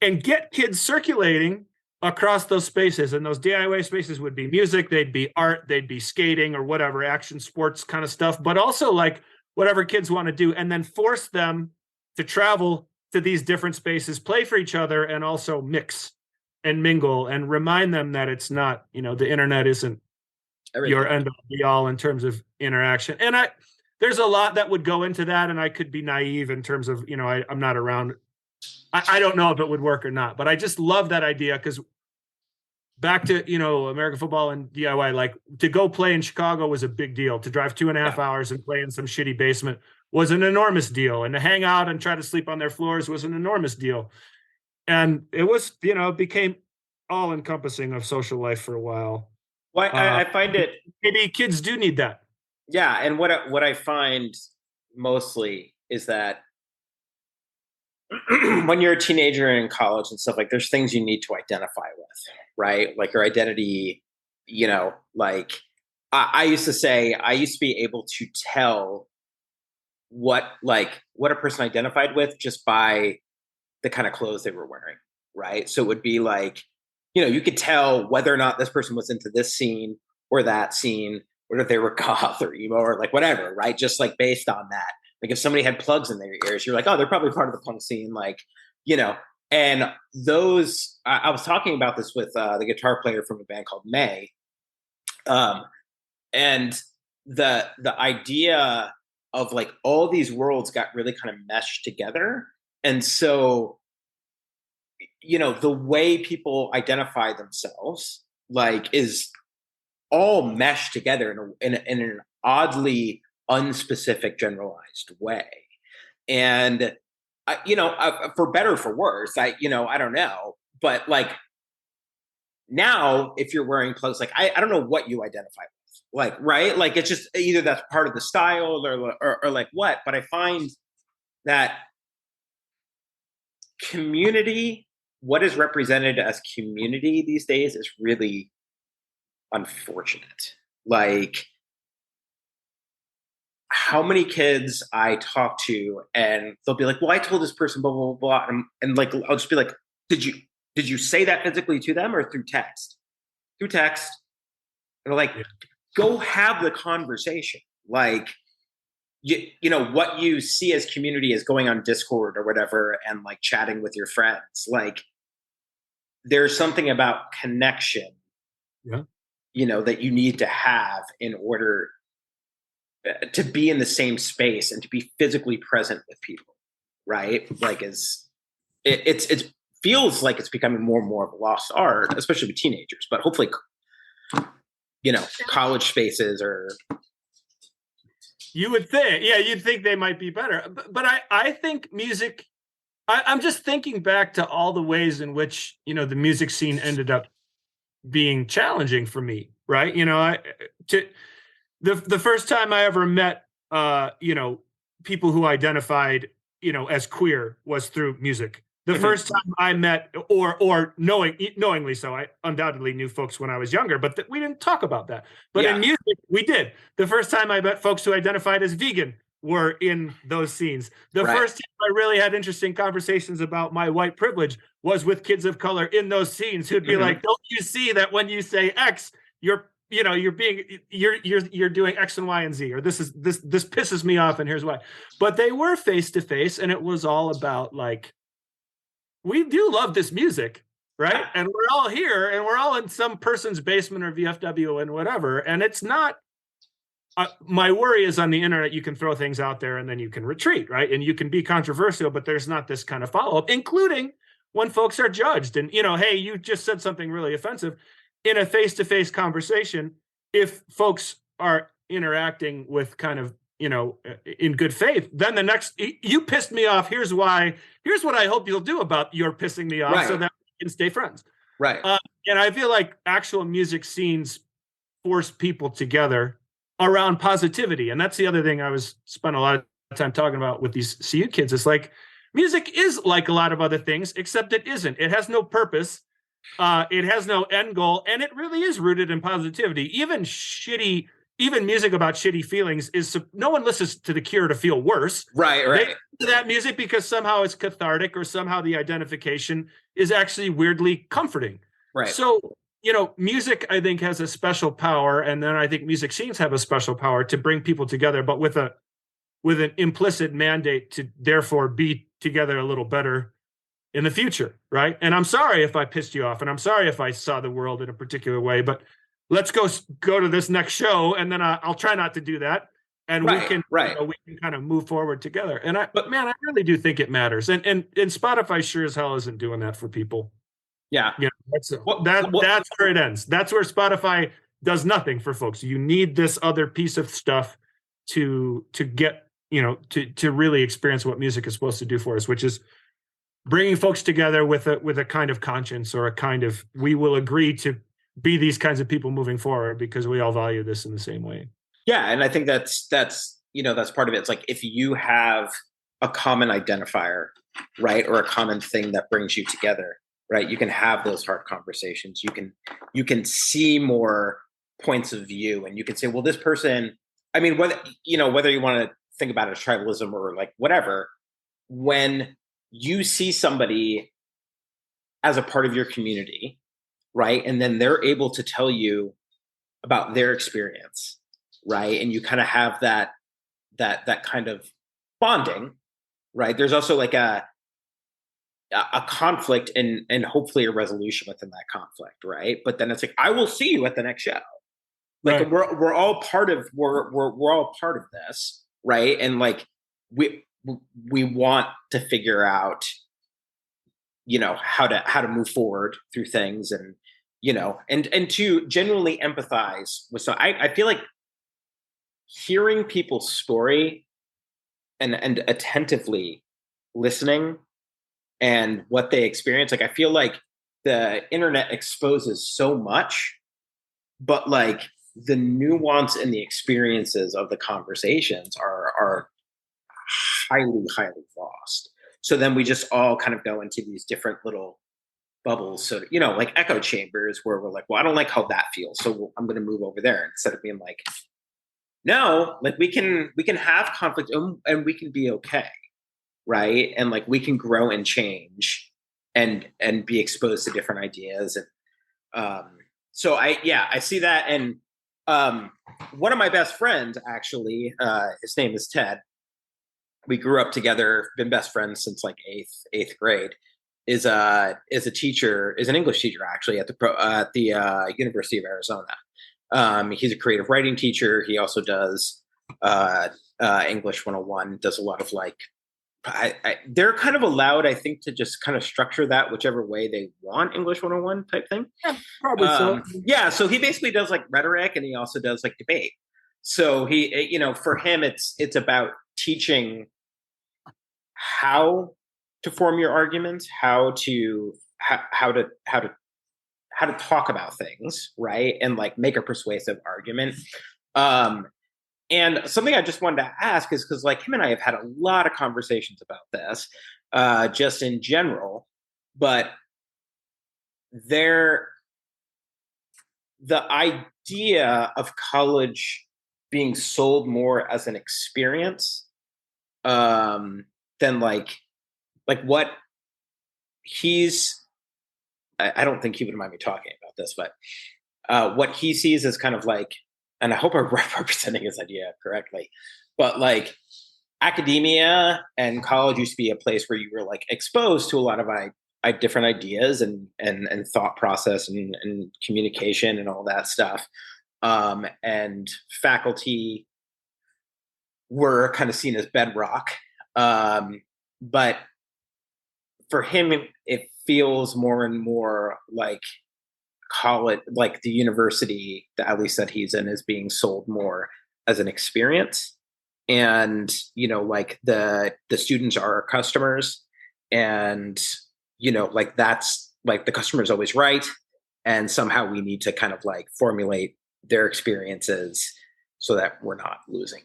and get kids circulating across those spaces. And those DIY spaces would be music, they'd be art, they'd be skating or whatever, action sports kind of stuff, but also like whatever kids want to do, and then force them to travel to these different spaces, play for each other, and also mix and mingle and remind them that it's not, the internet isn't your end all be all in terms of interaction. And there's a lot that would go into that, and I could be naive in terms of, I'm not around. I don't know if it would work or not, but I just love that idea, because back to, American football and DIY, like to go play in Chicago was a big deal. To drive 2.5 hours and play in some shitty basement was an enormous deal. And to hang out and try to sleep on their floors was an enormous deal. And it was, became all encompassing of social life for a while. Well, I find it, maybe kids do need that. Yeah. And what I find mostly is that when you're a teenager and in college and stuff, like there's things you need to identify with, right? Like your identity, like I used to say, I used to be able to tell what a person identified with just by the kind of clothes they were wearing, right? So it would be like, you could tell whether or not this person was into this scene or that scene, or if they were goth or emo or like whatever, right? Just like based on that. Like if somebody had plugs in their ears, you're like, oh, they're probably part of the punk scene, and those, I was talking about this with the guitar player from a band called May. And the idea of like all these worlds got really kind of meshed together. And so, the way people identify themselves is all meshed together in an oddly unspecific, generalized way. And for better or for worse, I don't know, but like now, if you're wearing clothes, like I don't know what you identify with, like, right? Like it's just either that's part of the style or like what. But I find that community, what is represented as community these days, is really unfortunate. Like how many kids I talk to and they'll be like, well, I told this person blah, blah, blah. And like, I'll just be like, did you say that physically to them or through text? Through text. And they're like, go have the conversation. Like, what you see as community is going on Discord or whatever and like chatting with your friends. Like there's something about connection, that you need to have in order to be in the same space and to be physically present with people, right? Like it feels like it's becoming more and more of a lost art, especially with teenagers, but hopefully, college spaces or. You would think, you'd think they might be better, but I think music, I'm just thinking back to all the ways in which, the music scene ended up being challenging for me, right? The first time I ever met, people who identified, as queer was through music. The first time I met, or knowingly so, I undoubtedly knew folks when I was younger, but we didn't talk about that. But in music, we did. The first time I met folks who identified as vegan were in those scenes. The first time I really had interesting conversations about my white privilege was with kids of color in those scenes who'd be like, don't you see that when you say X, you're doing X and Y and Z, or this pisses me off and here's why. But they were face to face, and it was all about like, we do love this music, right? And we're all here, and we're all in some person's basement or VFW and whatever. And it's not. My worry is on the internet, you can throw things out there and then you can retreat, right? And you can be controversial, but there's not this kind of follow up, including when folks are judged. And hey, you just said something really offensive. In a face-to-face conversation, if folks are interacting with kind of, in good faith, then the next, you pissed me off. Here's why. Here's what I hope you'll do about your pissing me off, so that we can stay friends. Right. And I feel like actual music scenes force people together around positivity. And that's the other thing I spent a lot of time talking about with these CU kids. It's like, music is like a lot of other things, except it isn't. It has no purpose. It has no end goal, and it really is rooted in positivity. Even music about shitty feelings is, no one listens to The Cure to feel worse. Right. They listen to that music because somehow it's cathartic, or somehow the identification is actually weirdly comforting. Right. So, music, I think, has a special power, and then I think music scenes have a special power to bring people together, but with an implicit mandate to therefore be together a little better in the future, right? And I'm sorry if I pissed you off, and I'm sorry if I saw the world in a particular way, but let's go to this next show, and then I'll try not to do that, and we can kind of move forward together. And I really do think it matters, and Spotify sure as hell isn't doing that for people. Yeah, that's where it ends. That's where Spotify does nothing for folks. You need this other piece of stuff to get to really experience what music is supposed to do for us, which is bringing folks together with a kind of conscience, or a kind of, we will agree to be these kinds of people moving forward because we all value this in the same way. Yeah, and I think that's part of it. It's like, if you have a common identifier, right, or a common thing that brings you together, right, you can have those hard conversations. You can see more points of view, and you can say, well, this person, I mean, whether you want to think about it as tribalism or like whatever, when you see somebody as a part of your community, right, and then they're able to tell you about their experience, right, and you kind of have that kind of bonding, right, there's also like a conflict and hopefully a resolution within that conflict, right? But then it's like, I will see you at the next show. Like, right. we're all part of this, right? And like we want to figure out, how to move forward through things, and and to genuinely empathize with. So I feel like hearing people's story and attentively listening and what they experience. Like, I feel like the internet exposes so much, but like the nuance and the experiences of the conversations are highly, highly lost. So then we just all kind of go into these different little bubbles. So, like echo chambers, where we're like, well, I don't like how that feels, so I'm going to move over there, instead of being like, no, like we can have conflict and we can be okay. Right. And like, we can grow and change and be exposed to different ideas. And so I see that. And one of my best friends, actually, his name is Ted. We grew up together, been best friends since like eighth grade, is an English teacher, actually, at the University of Arizona. He's a creative writing teacher. He also does English 101, does a lot of like, they're kind of allowed, I think, to just kind of structure that whichever way they want, English 101 type thing. Yeah, probably so. Yeah, so he basically does like rhetoric, and he also does like debate. So he, for him, it's about teaching how to form your arguments, how to talk about things, right, and like make a persuasive argument. And something I just wanted to ask is, because like him and I have had a lot of conversations about this, just in general, but the idea of college being sold more as an experience, than like what he's, I don't think he would mind me talking about this, but what he sees as kind of like, and I hope I'm representing his idea correctly, but like academia and college used to be a place where you were like exposed to a lot of different ideas and thought process and communication and all that stuff. And faculty were kind of seen as bedrock. But for him, it feels more and more like college, like the university, at least that he's in, is being sold more as an experience. And, like the students are our customers, and, like that's like the customer is always right. And somehow we need to kind of like formulate their experiences so that we're not losing.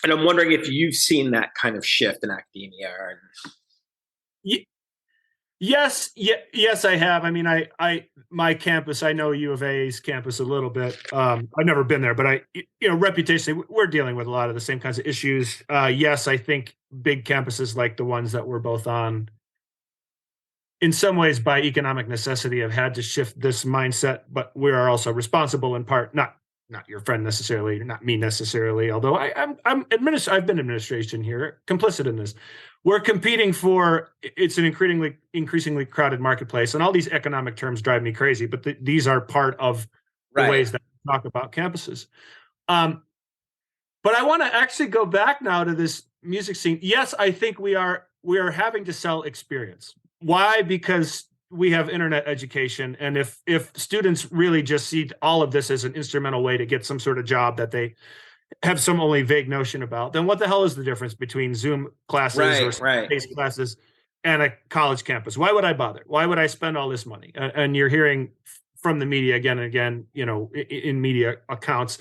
And I'm wondering if you've seen that kind of shift in academia. Yes, I have. I mean, my campus, I know U of A's campus a little bit. I've never been there, but reputationally, we're dealing with a lot of the same kinds of issues. Yes, I think big campuses like the ones that we're both on, in some ways by economic necessity, have had to shift this mindset, but we are also responsible in part, not your friend necessarily, not me necessarily, although I've been administration here, complicit in this. We're competing for, it's an increasingly crowded marketplace, and all these economic terms drive me crazy, but these are part of the ways that we talk about campuses. But I want to actually go back now to this music scene. Yes, I think we are having to sell experience. Why? Because we have internet education, and if students really just see all of this as an instrumental way to get some sort of job that they have some only vague notion about, then what the hell is the difference between Zoom classes or face classes and a college campus? Why would I bother? Why would I spend all this money? And you're hearing from the media again and again, in media accounts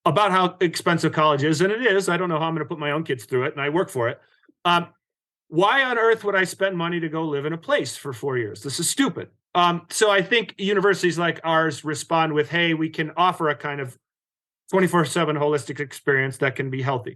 about how expensive college is, and it is. I don't know how I'm going to put my own kids through it, and I work for it. Why on earth would I spend money to go live in a place for 4 years? This is stupid. So I think universities like ours respond with, hey, we can offer a kind of 24/7 holistic experience that can be healthy.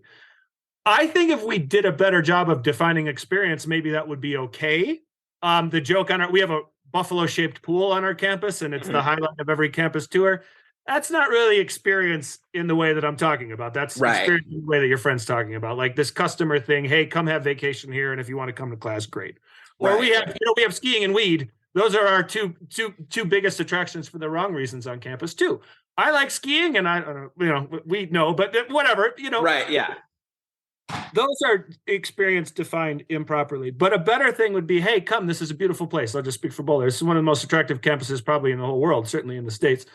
I think if we did a better job of defining experience, maybe that would be okay. The joke we have a buffalo-shaped pool on our campus, and it's the highlight of every campus tour. That's not really experience in the way that I'm talking about. That's experience in the way that your friend's talking about, like this customer thing. Hey, come have vacation here, and if you want to come to class, great. Or we have skiing and weed. Those are our two biggest attractions for the wrong reasons on campus too. I like skiing, and we know, but whatever, Right, yeah. Those are experience defined improperly. But a better thing would be, hey, come, this is a beautiful place. I'll just speak for Boulder. This is one of the most attractive campuses probably in the whole world, certainly in the States.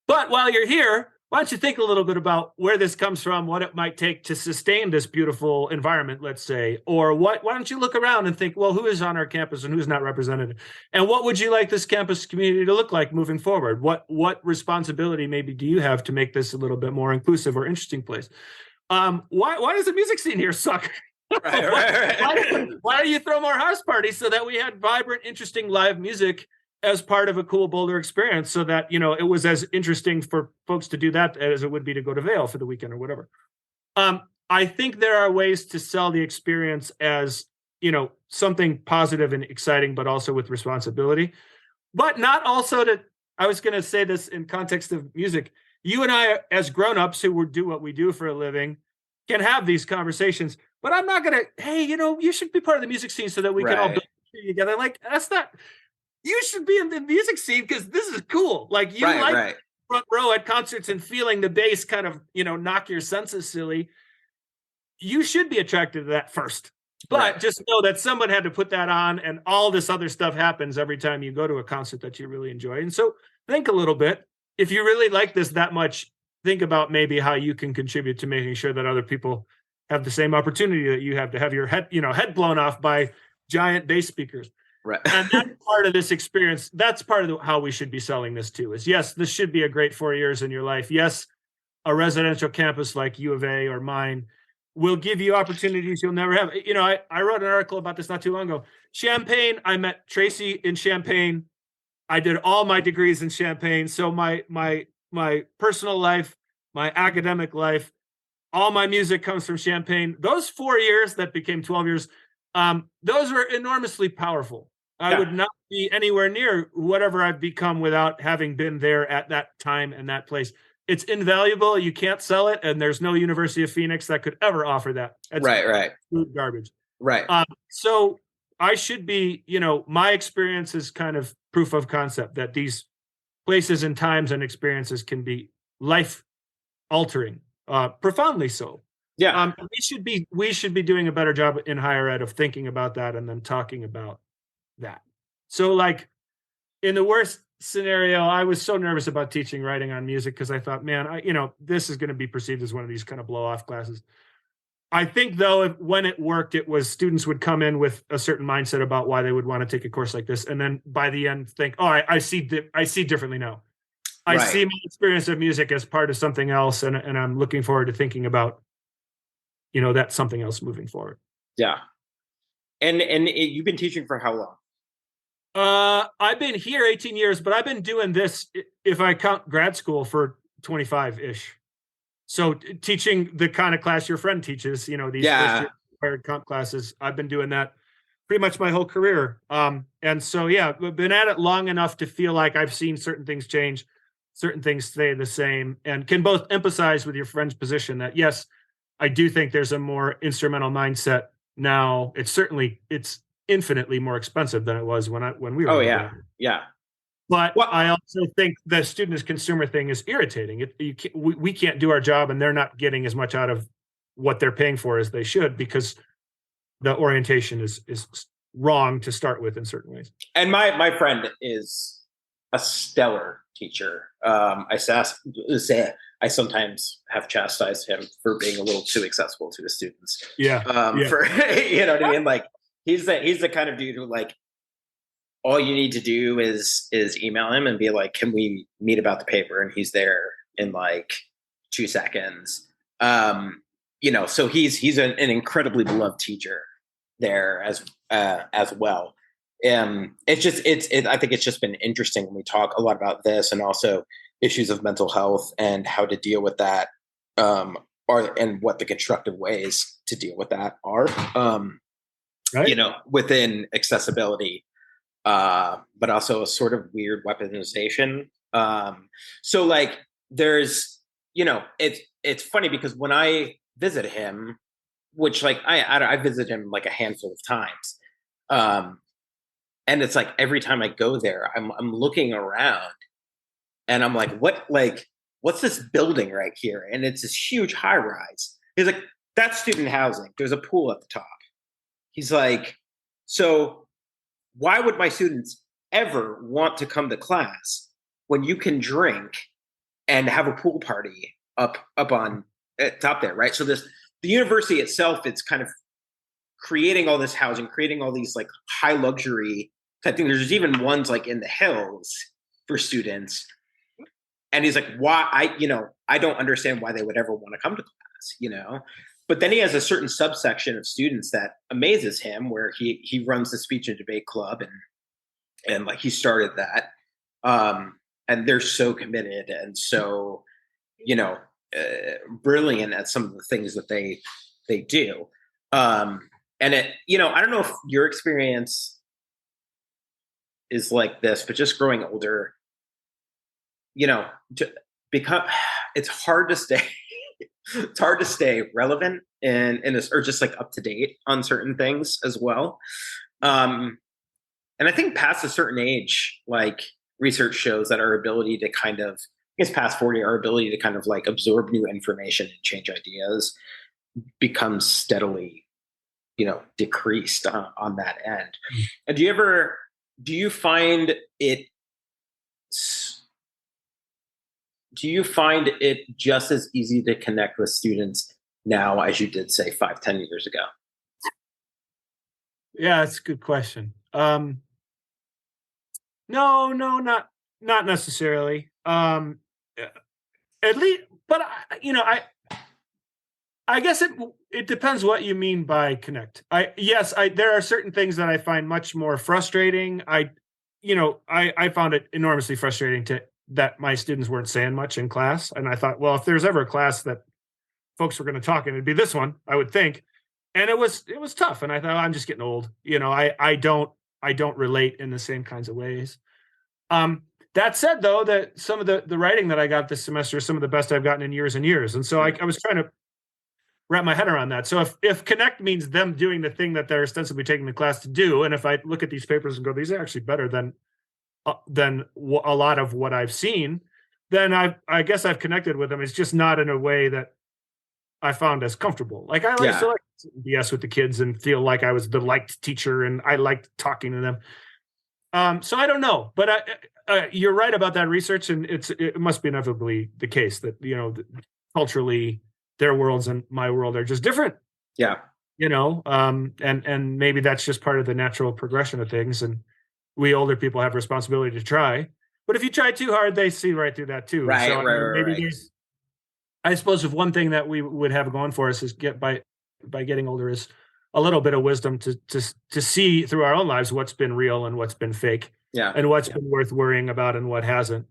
But while you're here, why don't you think a little bit about where this comes from, what it might take to sustain this beautiful environment, let's say, or why don't you look around and think, well, who is on our campus and who's not represented? And what would you like this campus community to look like moving forward? What responsibility maybe do you have to make this a little bit more inclusive or interesting place? Why does the music scene here suck? Why do you throw more house parties so that we had vibrant, interesting live music as part of a cool Boulder experience, so that it was as interesting for folks to do that as it would be to go to Vail for the weekend or whatever. I think there are ways to sell the experience as something positive and exciting, but also with responsibility, but not also to. I was going to say this in context of music. You and I, as grown-ups who would do what we do for a living, can have these conversations, but I'm not going to, hey, you should be part of the music scene so that we can all build together. Like, that's not. You should be in the music scene because this is cool. Like front row at concerts and feeling the bass kind of, knock your senses silly. You should be attracted to that first. But just know that someone had to put that on, and all this other stuff happens every time you go to a concert that you really enjoy. And so think a little bit. If you really like this that much, think about maybe how you can contribute to making sure that other people have the same opportunity that you have to have your head blown off by giant bass speakers. Right. And that's part of this experience. That's part of how we should be selling this too, is yes, this should be a great 4 years in your life. Yes, a residential campus like U of A or mine will give you opportunities you'll never have. I wrote an article about this not too long ago. Champaign, I met Tracy in Champaign. I did all my degrees in Champaign. So my personal life, my academic life, all my music comes from Champaign. Those 4 years that became 12 years, those were enormously powerful. I would not be anywhere near whatever I've become without having been there at that time and that place. It's invaluable. You can't sell it, and there's no University of Phoenix that could ever offer that. It's absolute garbage. Right. So I should be, my experience is kind of proof of concept that these places and times and experiences can be life-altering, profoundly so. Yeah. We should be doing a better job in higher ed of thinking about that and then talking about that. So, like, in the worst scenario, I was so nervous about teaching writing on music because I thought, man, this is going to be perceived as one of these kind of blow-off classes. I think, though, when it worked, it was students would come in with a certain mindset about why they would want to take a course like this, and then by the end think, oh, I see differently now. I see my experience of music as part of something else, and I'm looking forward to thinking about that's something else moving forward. Yeah. And you've been teaching for how long? I've been here 18 years, but I've been doing this, if I count grad school, for 25-ish. So teaching the kind of class your friend teaches, these first year required comp classes, I've been doing that pretty much my whole career. And so, I've been at it long enough to feel like I've seen certain things change, certain things stay the same, and can both empathize with your friend's position that, yes, I do think there's a more instrumental mindset now. It's infinitely more expensive than it was when we were. Oh yeah. Yeah. But I also think the student as consumer thing is irritating. We can't do our job, and they're not getting as much out of what they're paying for as they should, because the orientation is wrong to start with in certain ways. And my friend is a stellar teacher. I sometimes have chastised him for being a little too accessible to the students. Yeah. For you know what I mean? Like he's the kind of dude who, like, all you need to do is email him and be like, can we meet about the paper? And he's there in like 2 seconds. So he's an incredibly beloved teacher there as well. I think it's just been interesting when we talk a lot about this, and also issues of mental health and how to deal with that, and what the constructive ways to deal with that are, right? Within accessibility, but also a sort of weird weaponization. So like there's, it's funny because when I visit him, which like I visit him like a handful of times, and it's like every time I go there, I'm looking around, and I'm like, what's this building right here? And it's this huge high rise. He's like, that's student housing. There's a pool at the top. He's like, so why would my students ever want to come to class when you can drink and have a pool party up on top there, right? So the university itself, it's kind of creating all this housing, creating all these like high luxury. I think there's even ones like in the hills for students. And he's like, why? I don't understand why they would ever want to come to class, But then he has a certain subsection of students that amazes him, where he runs the speech and debate club, and like he started that, and they're so committed and so brilliant at some of the things that they do, and it I don't know if your experience is like this, but just growing older, it's hard to stay. It's hard to stay relevant or just like up to date on certain things as well. And I think past a certain age, like research shows that our ability to kind of, past 40, our ability to kind of like absorb new information and change ideas becomes steadily, decreased on that end. And do you find it just as easy to connect with students now as you did, say, 5-10 years ago? Yeah, that's a good question. No, not necessarily. At least, but I guess it depends what you mean by connect. There are certain things that I find much more frustrating. I found it enormously frustrating that my students weren't saying much in class. And I thought, well, if there's ever a class that folks were going to talk, and it'd be this one, I would think. And it was tough. And I thought, I'm just getting old. I don't relate in the same kinds of ways. That said, though, that some of the writing that I got this semester is some of the best I've gotten in years and years. And so I was trying to wrap my head around that. So if connect means them doing the thing that they're ostensibly taking the class to do, and if I look at these papers and go, these are actually better than a lot of what I've seen, then I guess I've connected with them. It's just not in a way that I found as comfortable. Like I used to like BS with the kids and feel like I was the liked teacher, and I liked talking to them. So I don't know, but you're right about that research, and it must be inevitably the case that culturally their worlds and my world are just different. Yeah, and maybe that's just part of the natural progression of things, and we older people have responsibility to try. But if you try too hard, they see right through that too. Right, so right. I suppose if one thing that we would have going for us is by getting older is a little bit of wisdom to see through our own lives what's been real and what's been fake, and what's been worth worrying about and what hasn't.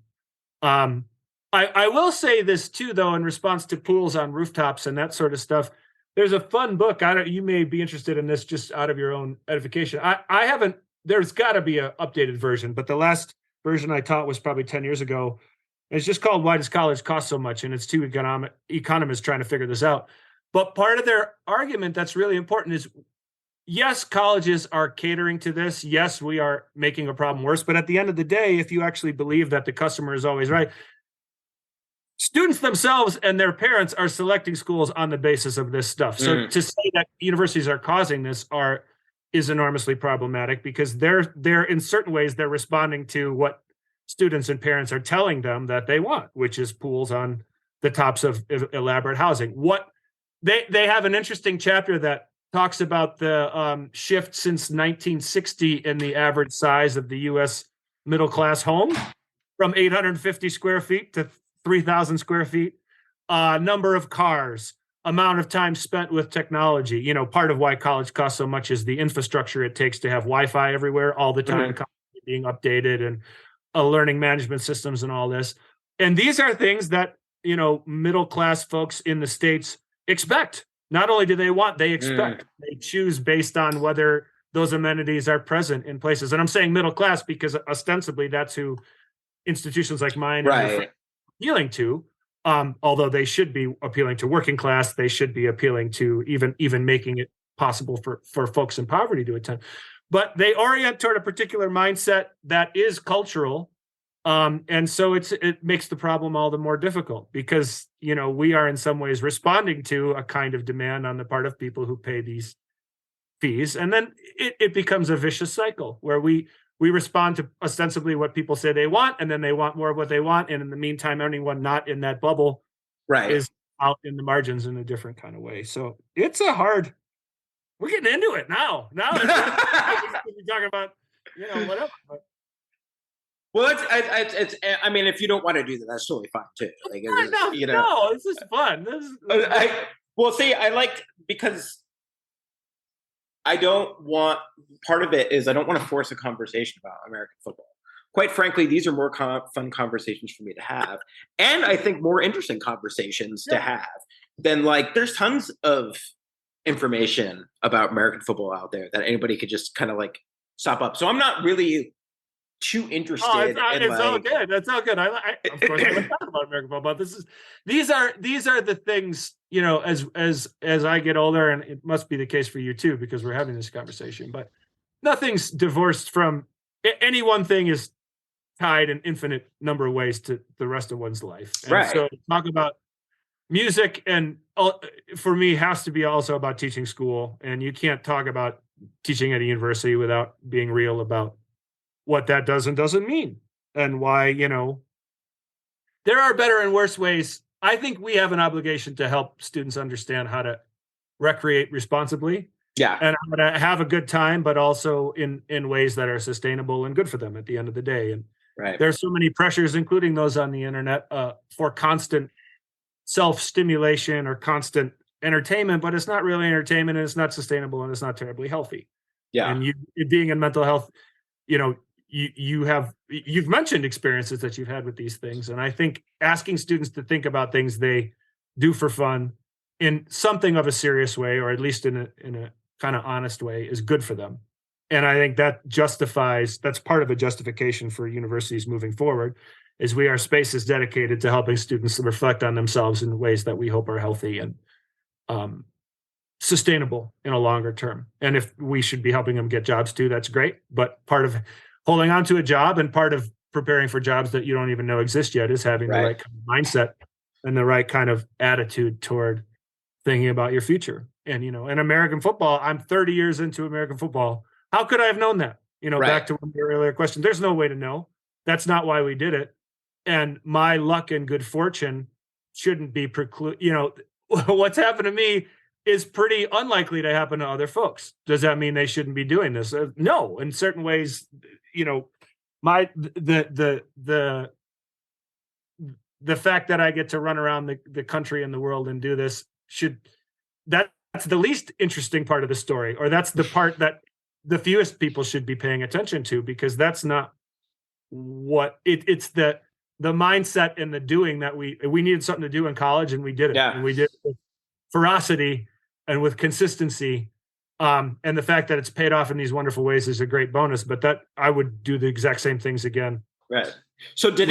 I will say this too, though, in response to pools on rooftops and that sort of stuff. There's a fun book. You may be interested in this just out of your own edification. I haven't. There's got to be an updated version, but the last version I taught was probably 10 years ago. It's just called "Why Does College Cost So Much?" And it's two economists trying to figure this out. But part of their argument that's really important is, yes, colleges are catering to this. Yes, we are making a problem worse. But at the end of the day, if you actually believe that the customer is always right, students themselves and their parents are selecting schools on the basis of this stuff. So to say that universities are causing this is enormously problematic, because they're in certain ways they're responding to what students and parents are telling them that they want, which is pools on the tops of elaborate housing. What they have an interesting chapter that talks about the shift since 1960 in the average size of the U.S. middle class home, from 850 square feet to 3,000 square feet, number of cars, amount of time spent with technology. Part of why college costs so much is the infrastructure it takes to have Wi-Fi everywhere all the time, being updated, and learning management systems and all this. And these are things that, middle class folks in the States expect. Not only do they want, they expect. They choose based on whether those amenities are present in places. And I'm saying middle class because ostensibly that's who institutions like mine are appealing to. Although they should be appealing to working class, they should be appealing to even making it possible for folks in poverty to attend. But they orient toward a particular mindset that is cultural. And so it makes the problem all the more difficult, because, we are in some ways responding to a kind of demand on the part of people who pay these fees. And then it becomes a vicious cycle where we respond to ostensibly what people say they want, and then they want more of what they want. And in the meantime, anyone not in that bubble is out in the margins in a different kind of way. So it's we're getting into it now. Now we're talking about, whatever. But, well, it's. I mean, if you don't want to do that, that's totally fine too. Like, no, this is fun. Because I don't want. Part of it is I don't want to force a conversation about American football. Quite frankly, these are more fun conversations for me to have, and I think more interesting conversations to have than there's tons of information about American football out there that anybody could just kind of stop up. So I'm not really too interested. It's all good. That's all good. I of course I want to talk about American football. These are the things, as I get older, and it must be the case for you too, because we're having this conversation. But nothing's divorced from any one thing is tied an infinite number of ways to the rest of one's life. And so talk about music, and for me, has to be also about teaching school. And you can't talk about teaching at a university without being real about what that does and doesn't mean, and why, there are better and worse ways. I think we have an obligation to help students understand how to recreate responsibly, and how to have a good time, but also in ways that are sustainable and good for them at the end of the day. And there's so many pressures, including those on the internet, for constant self-stimulation or constant entertainment, but it's not really entertainment, and it's not sustainable, and it's not terribly healthy. And you being in mental health, you've mentioned experiences that you've had with these things. And I think asking students to think about things they do for fun in something of a serious way, or at least in a kind of honest way, is good for them. And I think that's part of a justification for universities moving forward, is we are spaces dedicated to helping students reflect on themselves in ways that we hope are healthy and sustainable in a longer term. And if we should be helping them get jobs too, that's great. But part of holding on to a job, and part of preparing for jobs that you don't even know exist yet, is having the right kind of mindset and the right kind of attitude toward thinking about your future. And, in American football, I'm 30 years into American football. How could I have known that? Back to one of your earlier question, there's no way to know. That's not why we did it. And my luck and good fortune shouldn't be what's happened to me is pretty unlikely to happen to other folks. Does that mean they shouldn't be doing this? No, in certain ways, the fact that I get to run around the country and the world and do this, that's the least interesting part of the story, or that's the part that the fewest people should be paying attention to, because that's not what it's the mindset and the doing that we needed something to do in college, and we did it. Yeah. And we did it with ferocity and with consistency. And the fact that it's paid off in these wonderful ways is a great bonus, but that I would do the exact same things again. Right. So did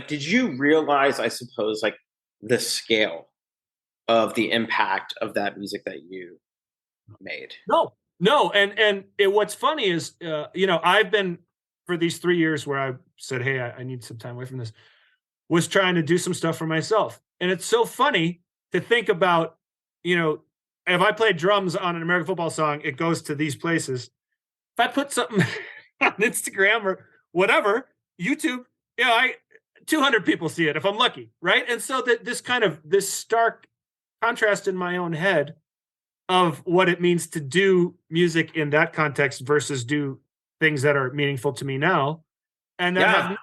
you realize, I suppose, like the scale of the impact of that music that you made? No. And what's funny is, I've been, for these 3 years where I said, hey, I need some time away from this, was trying to do some stuff for myself. And it's so funny to think about, if I play drums on an American football song, it goes to these places. If I put something on Instagram or whatever, YouTube, 200 people see it if I'm lucky, right? And so that this stark contrast in my own head of what it means to do music in that context versus do things that are meaningful to me now. And that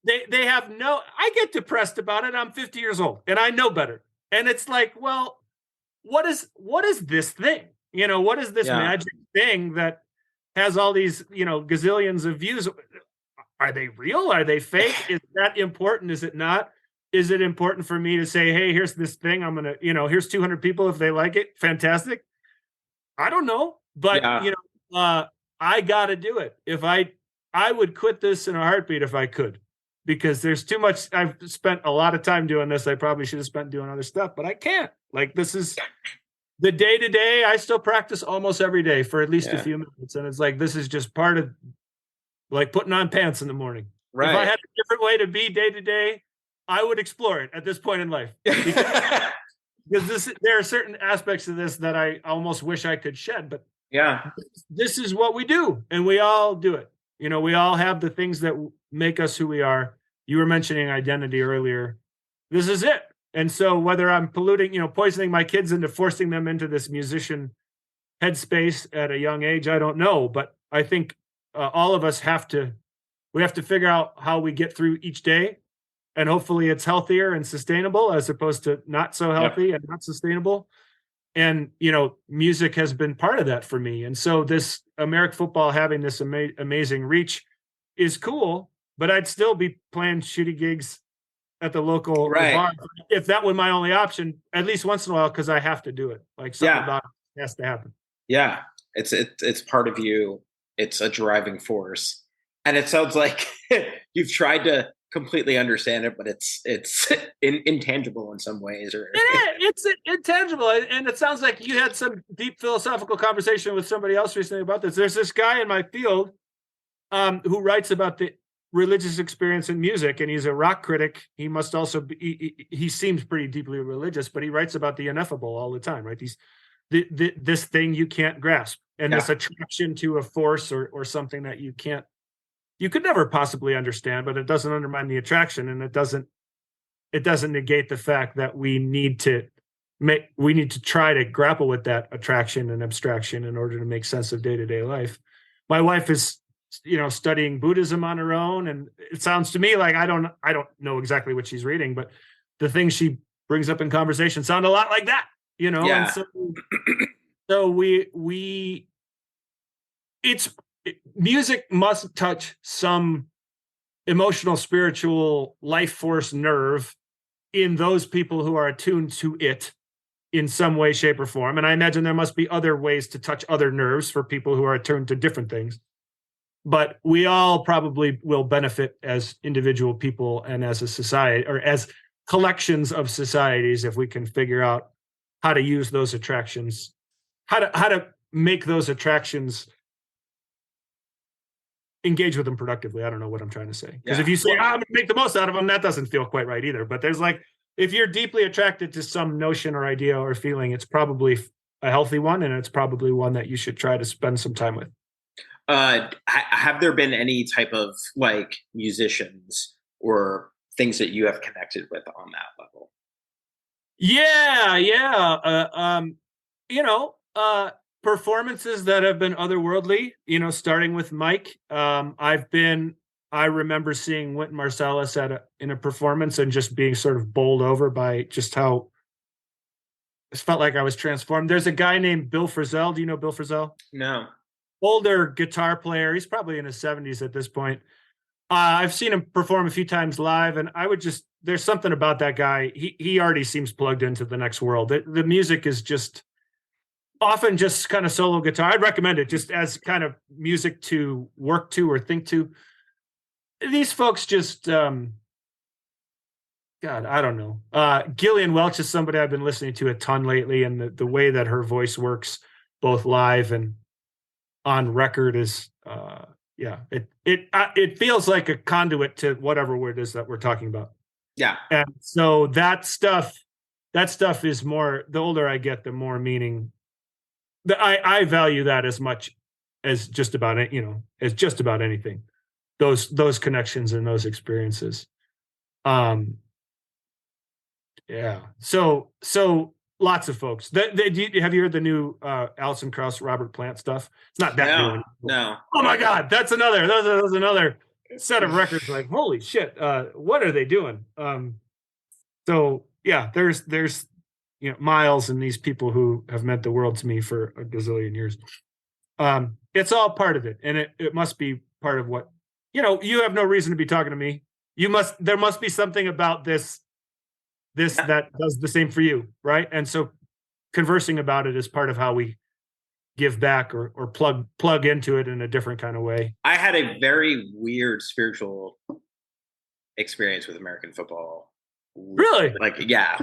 they have no, I get depressed about it. I'm 50 years old and I know better. And it's like, well, what is this thing? What is this magic thing that has all these, gazillions of views? Are they real? Are they fake? Is that important? Is it not? Is it important for me to say, hey, here's this thing, I'm going to, here's 200 people. If they like it, fantastic. I don't know, but I got to do it. If I would quit this in a heartbeat if I could, because there's too much. I've spent a lot of time doing this. I probably should have spent doing other stuff, but I can't. Like, this is the day to day. I still practice almost every day for at least a few minutes. And it's like, this is just part of like putting on pants in the morning. Right. If I had a different way to be day to day, I would explore it at this point in life. Because there are certain aspects of this that I almost wish I could shed, but this is what we do, and we all do it. We all have the things that make us who we are. You were mentioning identity earlier. This is it. And so whether I'm poisoning my kids into forcing them into this musician headspace at a young age, I don't know. But I think all of us have to figure out how we get through each day. And hopefully it's healthier and sustainable as opposed to not so healthy and not sustainable. And, music has been part of that for me. And so this American football having this amazing reach is cool, but I'd still be playing shitty gigs at the local bar if that were my only option, at least once in a while, because I have to do it. Like, something about it has to happen. Yeah. It's part of you. It's a driving force. And it sounds like you've tried to completely understand it, but it's intangible in some ways. Or it's intangible. And it sounds like you had some deep philosophical conversation with somebody else recently about this. There's this guy in my field who writes about the religious experience in music, and he's a rock critic. He must also be, he seems pretty deeply religious, but he writes about the ineffable all the time, right? This thing you can't grasp, and this attraction to a force or something that you could never possibly understand, but it doesn't undermine the attraction, and it doesn't negate the fact that we need to try to grapple with that attraction and abstraction in order to make sense of day-to-day life. My wife is, studying Buddhism on her own, and it sounds to me like I don't know exactly what she's reading, but the things she brings up in conversation sound a lot like that, And so music must touch some emotional, spiritual, life force nerve in those people who are attuned to it in some way, shape, or form. And I imagine there must be other ways to touch other nerves for people who are attuned to different things. But we all probably will benefit as individual people and as a society, or as collections of societies, if we can figure out how to use those attractions, how to make those attractions, engage with them productively. I don't know what I'm trying to say. Because if you say, I'm going to make the most out of them, that doesn't feel quite right either. But there's if you're deeply attracted to some notion or idea or feeling, it's probably a healthy one, and it's probably one that you should try to spend some time with. Have there been any type of musicians or things that you have connected with on that level? Performances that have been otherworldly, starting with Mike. I've been I remember seeing Wynton Marsalis in a performance and just being sort of bowled over by just how it felt like I was transformed. There's a guy named Bill Frisell. Do you know Bill Frisell? No. Older guitar player. He's probably in his 70s at this point. I've seen him perform a few times live, and there's something about that guy. He already seems plugged into the next world. The music is just often just kind of solo guitar. I'd recommend it just as kind of music to work to or think to. These folks just, God, I don't know. Gillian Welch is somebody I've been listening to a ton lately, and the way that her voice works, both live and on record, is it feels like a conduit to whatever word it is that we're talking about. Yeah. And so that stuff is more, the older I get, the more meaning that I value that as much as just about it, as just about anything. Those connections and those experiences. Yeah. So lots of folks. Have you heard the new Alison Krauss, Robert Plant stuff? It's not that new. No. Oh my God, that's another set of records. Like, holy shit, what are they doing? So yeah, there's Miles and these people who have meant the world to me for a gazillion years. It's all part of it, and it must be part of what you have no reason to be talking to me. There must be something about this that does the same for you, right? And so conversing about it is part of how we give back or plug into it in a different kind of way. I had a very weird spiritual experience with American football. Really?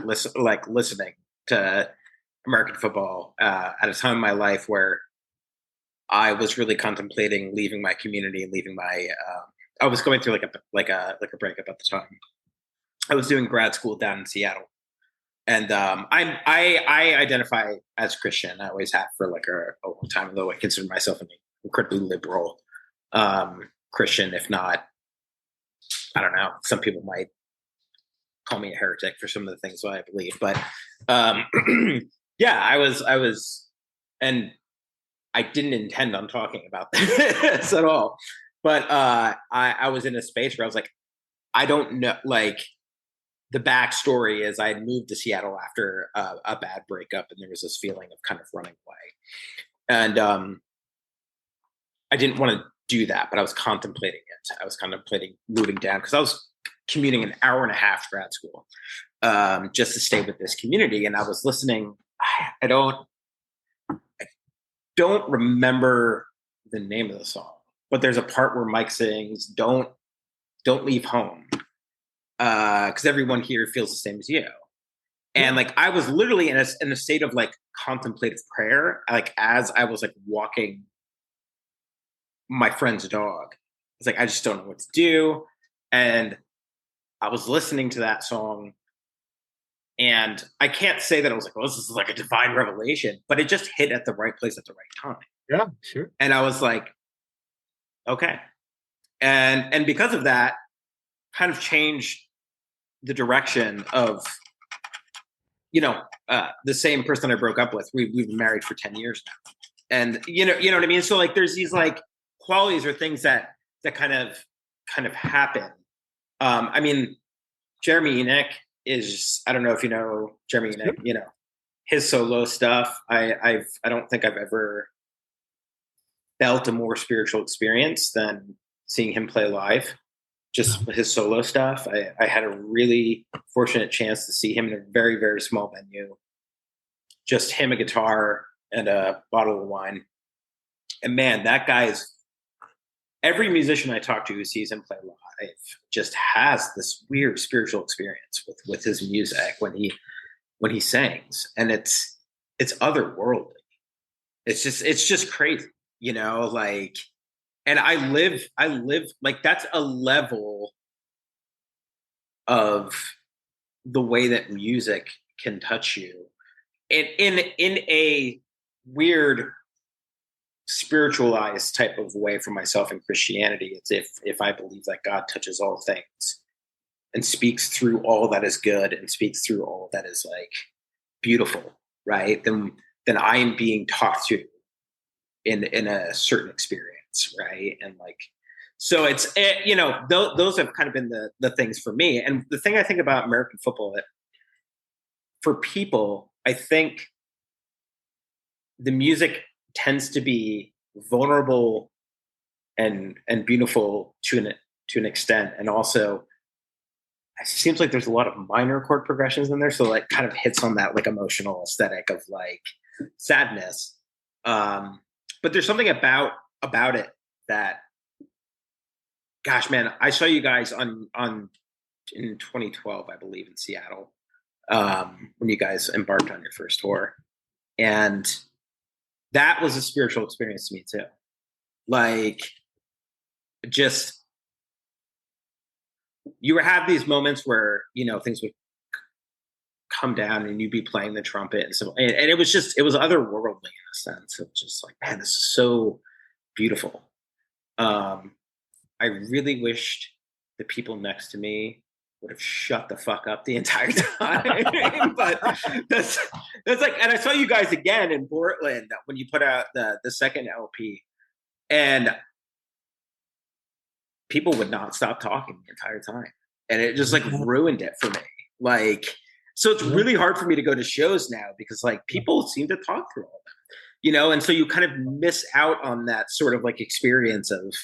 Listening to American football at a time in my life where I was really contemplating leaving my community and leaving my. I was going through like a breakup at the time. I was doing grad school down in Seattle, and I identify as Christian. I always have for like a long time, though I consider myself an incredibly liberal Christian. If not, I don't know. Some people might call me a heretic for some of the things that I believe, but yeah, I was, and I didn't intend on talking about this at all. But I was in a space where I was like, I don't know, like. The backstory is I had moved to Seattle after a bad breakup, and there was this feeling of kind of running away. And I didn't want to do that, but I was contemplating it. I was contemplating moving down because I was commuting an hour and a half to grad school just to stay with this community. And I was listening. I don't remember the name of the song, but there's a part where Mike sings, "Don't leave home." Because everyone here feels the same as you. And like I was literally in a state of like contemplative prayer, like as I was like walking my friend's dog. It's like I just don't know what to do. And I was listening to that song, and I can't say that I was like, "Oh, this is like a divine revelation," but it just hit at the right place at the right time. Yeah, sure. And I was like, okay. And because of that, kind of changed the direction of, the same person I broke up with. We've been married for 10 years now. And, you know what I mean? So like, there's these like qualities or things that kind of happen. I mean, Jeremy Enoch is, I don't know if you know Jeremy Enoch, his solo stuff. I don't think I've ever felt a more spiritual experience than seeing him play live. Just his solo stuff. I had a really fortunate chance to see him in a very, very small venue. Just him, a guitar, and a bottle of wine. And man, that guy is, every musician I talk to who sees him play live just has this weird spiritual experience with his music when he sings. And it's otherworldly. It's just crazy, like. And I live like that's a level of the way that music can touch you in a weird spiritualized type of way for myself in Christianity. It's if I believe that God touches all things and speaks through all that is good and speaks through all that is like beautiful, right? Then I am being talked to in a certain experience. Right. And like, So those have kind of been the things for me. And the thing I think about American football, that for people, I think the music tends to be vulnerable and beautiful to an extent, and also it seems like there's a lot of minor chord progressions in there, so like kind of hits on that like emotional aesthetic of like sadness. But there's something about it that, gosh, man, I saw you guys in 2012, I believe, in Seattle, when you guys embarked on your first tour, and that was a spiritual experience to me too. Like, just you would have these moments where things would come down and you'd be playing the trumpet and so, and it was otherworldly in a sense. It was just like, man, this is so beautiful. I really wished the people next to me would have shut the fuck up the entire time. But that's like, and I saw you guys again in Portland when you put out the second LP, and people would not stop talking the entire time, and it just like ruined it for me. Like, so it's really hard for me to go to shows now because like people seem to talk through all that, and so you kind of miss out on that sort of like experience of,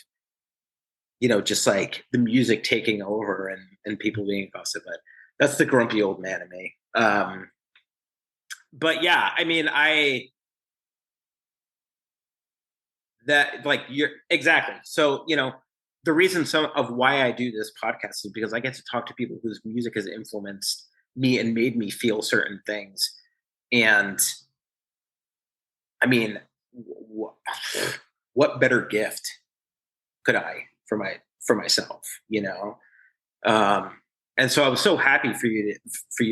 just like the music taking over and people being gossip. But that's the grumpy old man in me. But yeah, I mean, you're exactly. So, the reason of why I do this podcast is because I get to talk to people whose music has influenced me and made me feel certain things. And I mean, what better gift could I for myself, and so I was so happy for you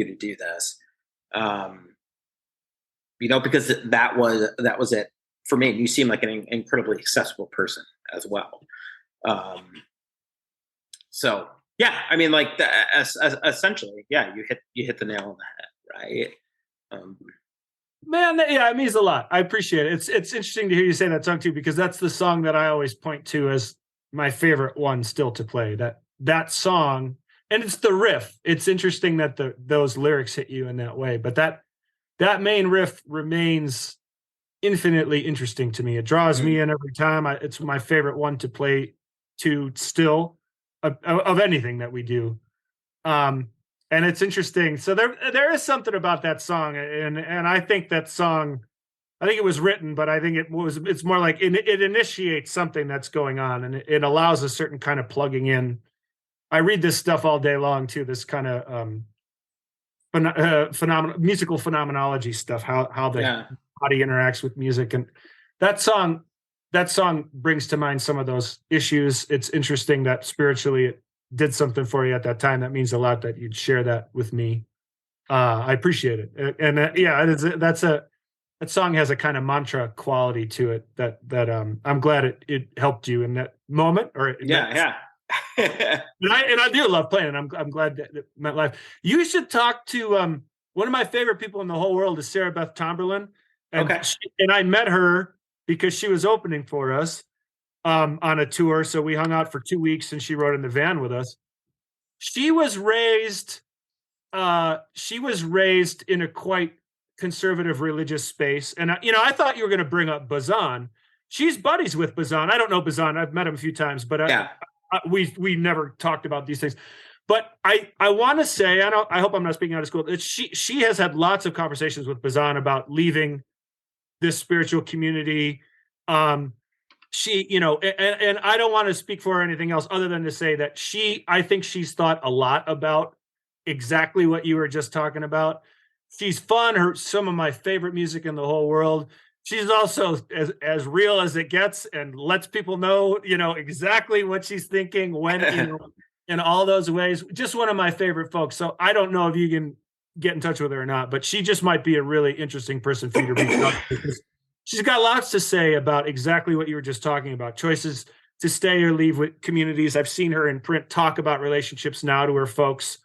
to do this, because that was it for me. And you seem like an incredibly accessible person as well. So yeah, I mean, like essentially, yeah, you hit the nail on the head, right? Man, yeah, it means a lot. I appreciate it. It's interesting to hear you say that song too, because that's the song that I always point to as my favorite one still to play. That song, and it's the riff. It's interesting that those lyrics hit you in that way, but that main riff remains infinitely interesting to me. It draws me in every time. It's my favorite one to play to still of anything that we do. And it's interesting. So there is something about that song, and I think that song, I think it was written, but I think it's more like it initiates something that's going on, and it allows a certain kind of plugging in. I read this stuff all day long too, this kind of musical phenomenology stuff, how the body interacts with music. And that song brings to mind some of those issues. It's interesting that spiritually it did something for you at that time. That means a lot that you'd share that with me. I appreciate it. And that song has a kind of mantra quality to it that I'm glad it helped you in that moment. Yeah. and I do love playing, and I'm glad that it meant life. You should talk to one of my favorite people in the whole world is Sarah Beth Tomberlin. And and I met her because she was opening for us on a tour. So we hung out for 2 weeks, and she rode in the van with us. She was raised in a quite conservative religious space. And I thought you were going to bring up Bazan. She's buddies with Bazan. I don't know Bazan. I've met him a few times, but we never talked about these things. But I want to say, I hope I'm not speaking out of school, that she has had lots of conversations with Bazan about leaving this spiritual community. She, and I don't want to speak for her or anything else other than to say that I think she's thought a lot about exactly what you were just talking about. She's fun. Some of my favorite music in the whole world. She's also as real as it gets and lets people know, exactly what she's thinking when, in all those ways. Just one of my favorite folks. So I don't know if you can get in touch with her or not, but she just might be a really interesting person for you to reach out to, because she's got lots to say about exactly what you were just talking about, choices to stay or leave with communities. I've seen her in print talk about relationships now to her folks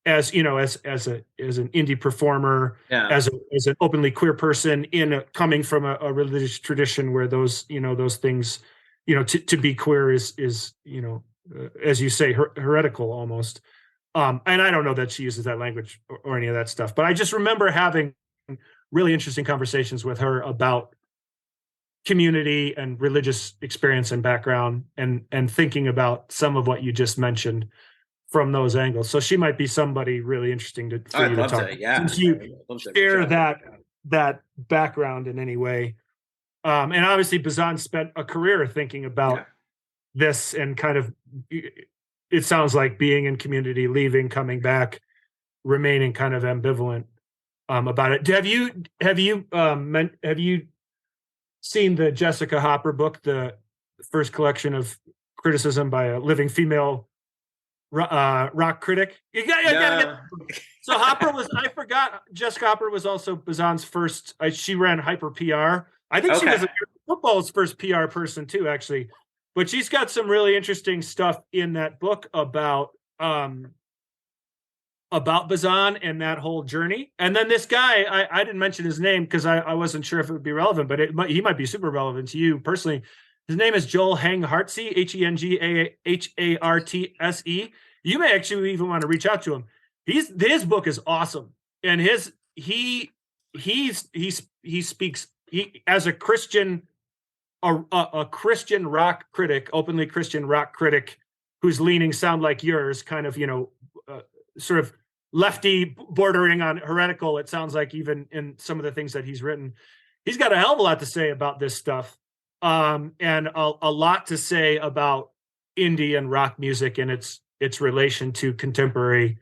as an indie performer, as an openly queer person coming from a religious tradition where those things, to be queer is as you say, heretical almost. And I don't know that she uses that language or any of that stuff, but I just remember having really interesting conversations with her about community and religious experience and background, and thinking about some of what you just mentioned from those angles. So she might be somebody really interesting for you to talk to. Yeah. Since you share that background in any way. And obviously Bazan spent a career thinking about this, and kind of, it sounds like being in community, leaving, coming back, remaining kind of ambivalent about it. Have you seen the Jessica Hopper book, the first collection of criticism by a living female rock critic? You gotta get. So Hopper I forgot, Jessica Hopper was also Bazan's first. She ran Hyper PR. I think she was football's first PR person too, actually. But she's got some really interesting stuff in that book about Bazan and that whole journey. And then this guy, I didn't mention his name because I wasn't sure if it would be relevant, but he might be super relevant to you personally. His name is Joel Henghartse, Hengartse. You may actually even want to reach out to him. His book is awesome, and he speaks as a Christian, a Christian rock critic, openly Christian rock critic, who's leaning sound like yours, kind of sort of lefty, bordering on heretical. It sounds like even in some of the things that he's written, he's got a hell of a lot to say about this stuff, and a lot to say about indie and rock music and its relation to contemporary,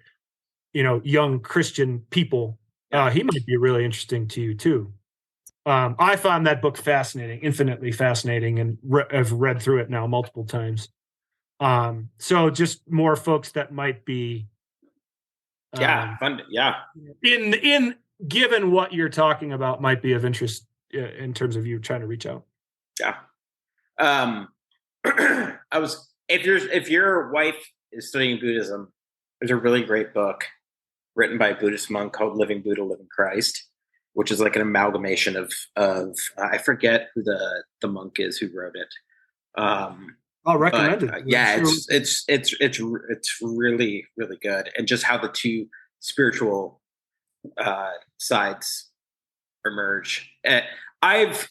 young Christian people. He might be really interesting to you too. I found that book fascinating, infinitely fascinating, and I've read through it now multiple times. So just more folks that might be, fun. Yeah. In given what you're talking about, might be of interest in terms of you trying to reach out. Yeah. If your wife is studying Buddhism, there's a really great book written by a Buddhist monk called Living Buddha, Living Christ, which is like an amalgamation of I forget who the monk is who wrote it. I'll recommend it. It's really, really good, and just how the two spiritual sides emerge.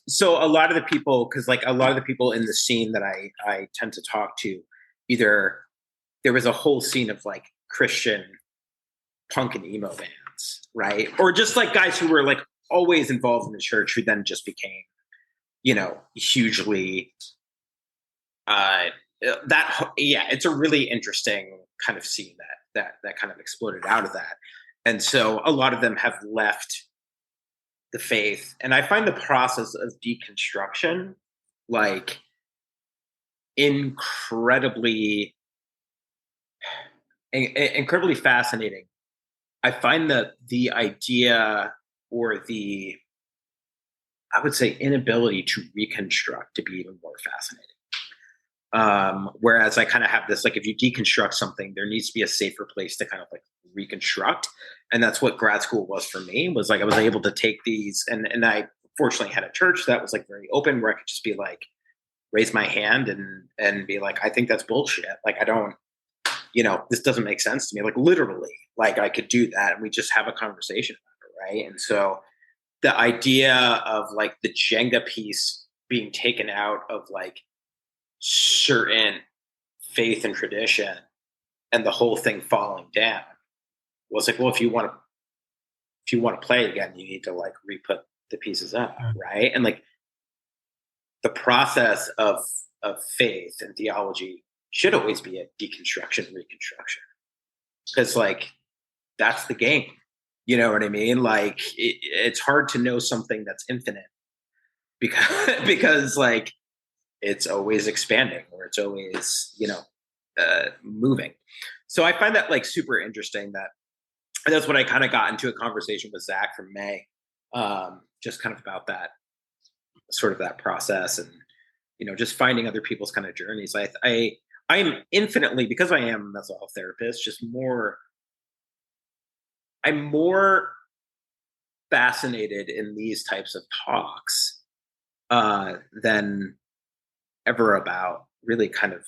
So a lot of the people, because like a lot of the people in the scene that I tend to talk to, either there was a whole scene of like Christian punk and emo bands, right? Or just like guys who were like always involved in the church, who then just became, hugely it's a really interesting kind of scene that kind of exploded out of that. And so a lot of them have left the faith, and I find the process of deconstruction like incredibly fascinating. I find that the idea, or I would say inability to reconstruct, to be even more fascinating. Whereas I kind of have this, like, if you deconstruct something, there needs to be a safer place to kind of like reconstruct. And that's what grad school was for me, was like, I was able to take these, and I fortunately had a church that was like very open, where I could just be like, raise my hand and be like, I think that's bullshit. Like, I don't, this doesn't make sense to me. Like, literally, like I could do that, and we just have a conversation about it. Right. And so the idea of like the Jenga piece being taken out of like certain faith and tradition, and the whole thing falling down, was like, well, if you want to play again, you need to like re-put the pieces up, right? And like the process of faith and theology should always be a deconstruction, reconstruction, because like that's the game. You know what I mean? Like it's hard to know something that's infinite, because like it's always expanding, or it's always, moving. So I find that like super interesting. That's when I kind of got into a conversation with Zach from May, just kind of about that sort of that process, and, just finding other people's kind of journeys. I am infinitely, because I am a mental health therapist, I'm more fascinated in these types of talks than ever about really kind of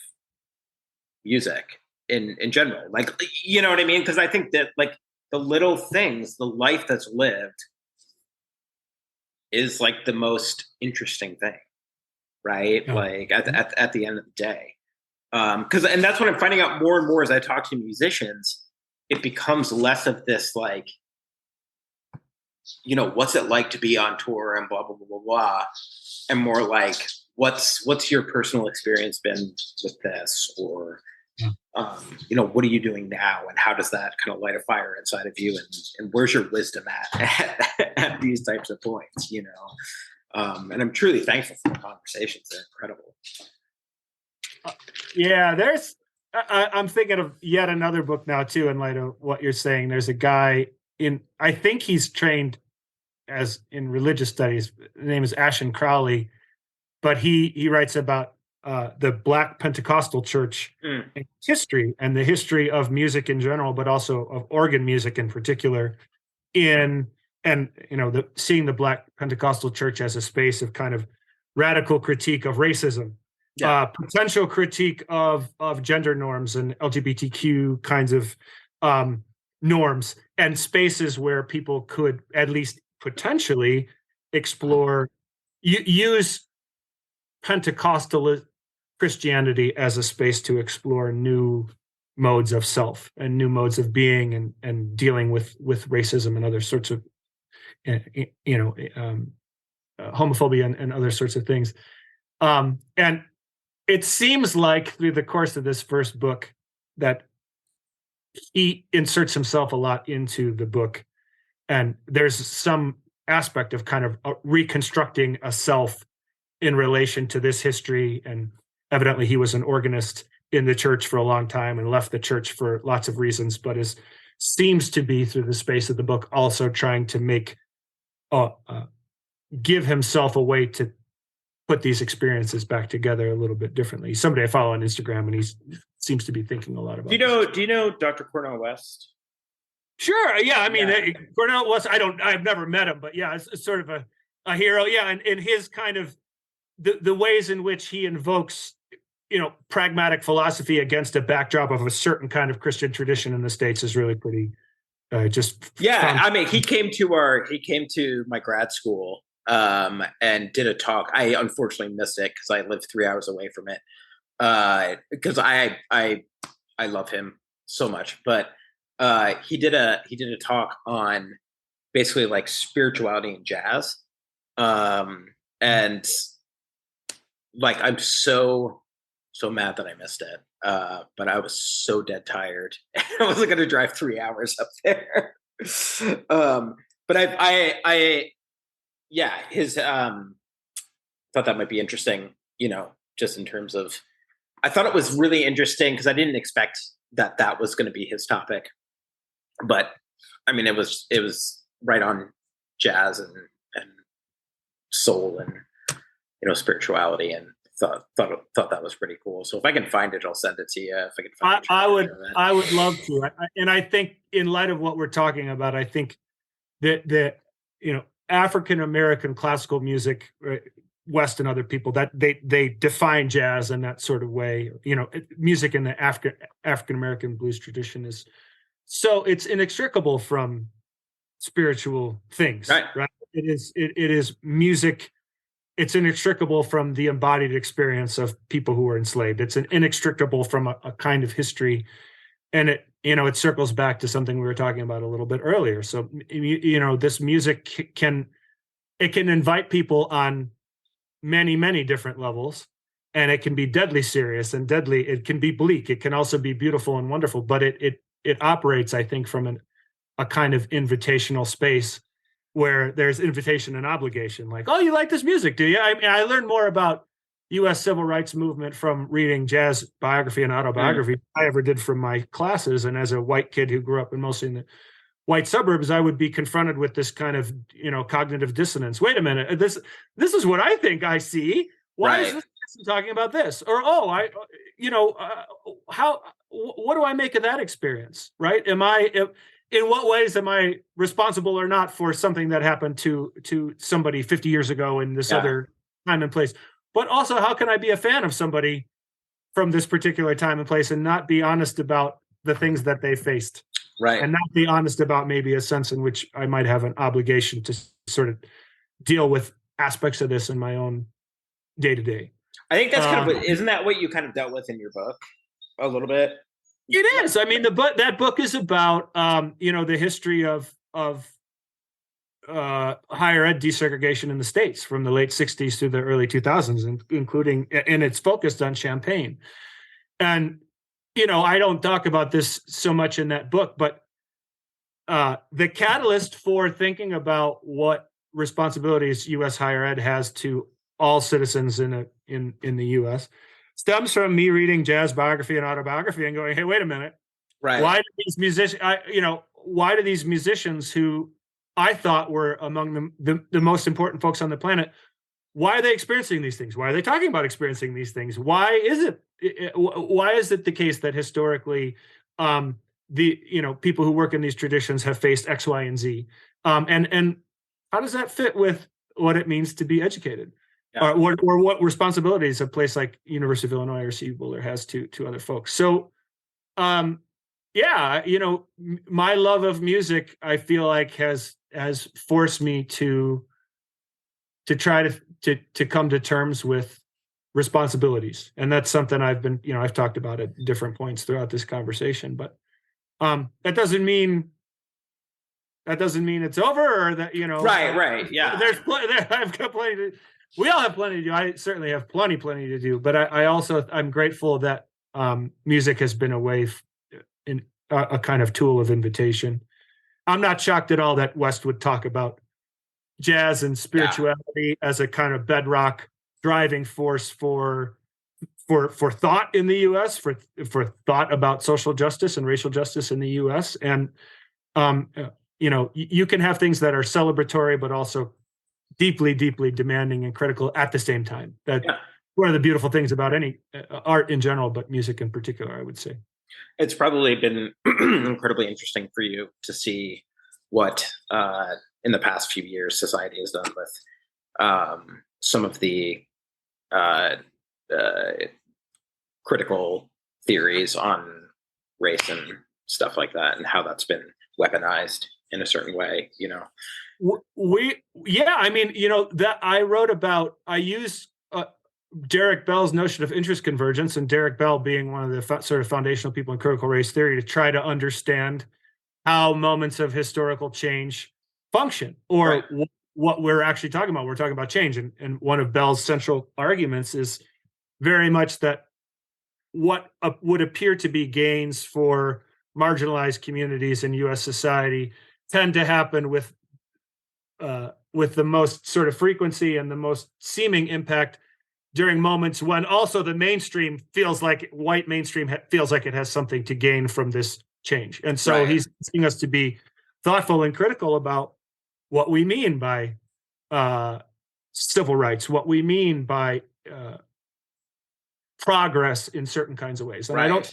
music in general. Like, you know what I mean? Because I think that like the little things, the life that's lived is like the most interesting thing, right? Yeah. Like at the end of the day. And that's what I'm finding out more and more as I talk to musicians. It becomes less of this like, you know, what's it like to be on tour and blah blah blah blah blah, and more like what's your personal experience been with this, or you know, what are you doing now, and how does that kind of light a fire inside of you, and where's your wisdom at these types of points, you know? And I'm truly thankful for the conversations. They're incredible. Yeah, I'm thinking of yet another book now too, in light of what you're saying. There's a guy I think he's trained as in religious studies. The name is Ashton Crowley, but he writes about the Black Pentecostal Church history and the history of music in general, but also of organ music in particular. And you know, seeing the Black Pentecostal Church as a space of kind of radical critique of racism. Potential critique of gender norms and LGBTQ kinds of norms, and spaces where people could at least potentially explore, use Pentecostal Christianity as a space to explore new modes of self and new modes of being, and dealing with racism and other sorts of, you know, homophobia and other sorts of things. And it seems like through the course of this first book that he inserts himself a lot into the book. And there's some aspect of kind of reconstructing a self in relation to this history. And evidently he was an organist in the church for a long time and left the church for lots of reasons, but seems to be, through the space of the book, also trying to give himself a way to put these experiences back together a little bit differently. Somebody I follow on Instagram, and he seems to be thinking a lot about. Do you know Dr. Cornel West? Sure. Yeah. I mean, Cornel West. I've never met him, but yeah, it's sort of a hero. Yeah, and his kind of the ways in which he invokes, you know, pragmatic philosophy against a backdrop of a certain kind of Christian tradition in the States is really pretty. Fun. I mean, he came to my grad school. And did a talk. I unfortunately missed it because I lived 3 hours away from it. Because I love him so much, but he did a talk on basically like spirituality and jazz. And like I'm so mad that I missed it. But I was so dead tired. I wasn't going to drive 3 hours up there. But his thought that might be interesting, you know, just in terms of, I thought it was really interesting because I didn't expect that was going to be his topic, but I mean, it was right on jazz and soul and, you know, spirituality, and thought that was pretty cool. So if I can find it, I'll send it to you. If I can find it, I would love to. And I think in light of what we're talking about, I think that you know, African American classical music, West and other people, that they define jazz in that sort of way. You know, music in the African American blues tradition is so it's inextricable from spiritual things, right? It is music. It's inextricable from the embodied experience of people who were enslaved. It's inextricable from a kind of history, and it circles back to something we were talking about a little bit earlier. So, you know, this music can invite people on many different levels, and it can be deadly serious and deadly. It can be bleak. It can also be beautiful and wonderful, but it operates, I think, from a kind of invitational space where there's invitation and obligation. Like, oh, you like this music, do you? I learned more about U.S. civil rights movement from reading jazz biography and autobiography than I ever did from my classes. And as a white kid who grew up mostly in the white suburbs, I would be confronted with this kind of, you know, cognitive dissonance. Wait a minute, this is what I think I see. Why is this person talking about this? Or what do I make of that experience? Right? In what ways am I responsible or not for something that happened to somebody 50 years ago in this other time and place? but also how can I be a fan of somebody from this particular time and place and not be honest about the things that they faced, Right. and not be honest about maybe a sense in which I might have an obligation to sort of deal with aspects of this in my own day to day. I think that's kind of isn't that what you kind of dealt with in your book a little bit? It is. I mean, that book is about the history of higher ed desegregation in the States from the late 60s to the early 2000s, including, and it's focused on Champaign. And, I don't talk about this so much in that book, but the catalyst for thinking about what responsibilities U.S. higher ed has to all citizens in the U.S. stems from me reading jazz biography and autobiography and going, hey, wait a minute. Right. Why do these musicians, why do these musicians who I thought were among the most important folks on the planet, why are they experiencing these things? Why are they talking about experiencing these things? Why is it the case that historically people who work in these traditions have faced X, Y, and Z? And how does that fit with what it means to be educated? Yeah. Or what responsibilities a place like University of Illinois or CU Boulder has to other folks? So my love of music, I feel like has forced me to try to come to terms with responsibilities. And that's something I've talked about at different points throughout this conversation, but that doesn't mean it's over, or that, right. Yeah. I've got plenty we all have plenty to do. I certainly have plenty to do, but I'm grateful that music has been a way in a kind of tool of invitation. I'm not shocked at all that West would talk about jazz and spirituality as a kind of bedrock driving force for thought in the U.S., for thought about social justice and racial justice in the U.S. And you can have things that are celebratory, but also deeply, deeply demanding and critical at the same time. That's one of the beautiful things about any art in general, but music in particular, I would say. It's probably been incredibly interesting for you to see what in the past few years society has done with some of the critical theories on race and stuff like that, and how that's been weaponized in a certain way. That I wrote about. I use Derek Bell's notion of interest convergence, and Derek Bell being one of the sort of foundational people in critical race theory, to try to understand how moments of historical change function, or what we're actually talking about. We're talking about change, and one of Bell's central arguments is very much that what would appear to be gains for marginalized communities in U.S. society tend to happen with the most sort of frequency and the most seeming impact during moments when also the mainstream feels like white mainstream feels like it has something to gain from this change. And so he's asking us to be thoughtful and critical about what we mean by civil rights, what we mean by progress in certain kinds of ways. And I don't.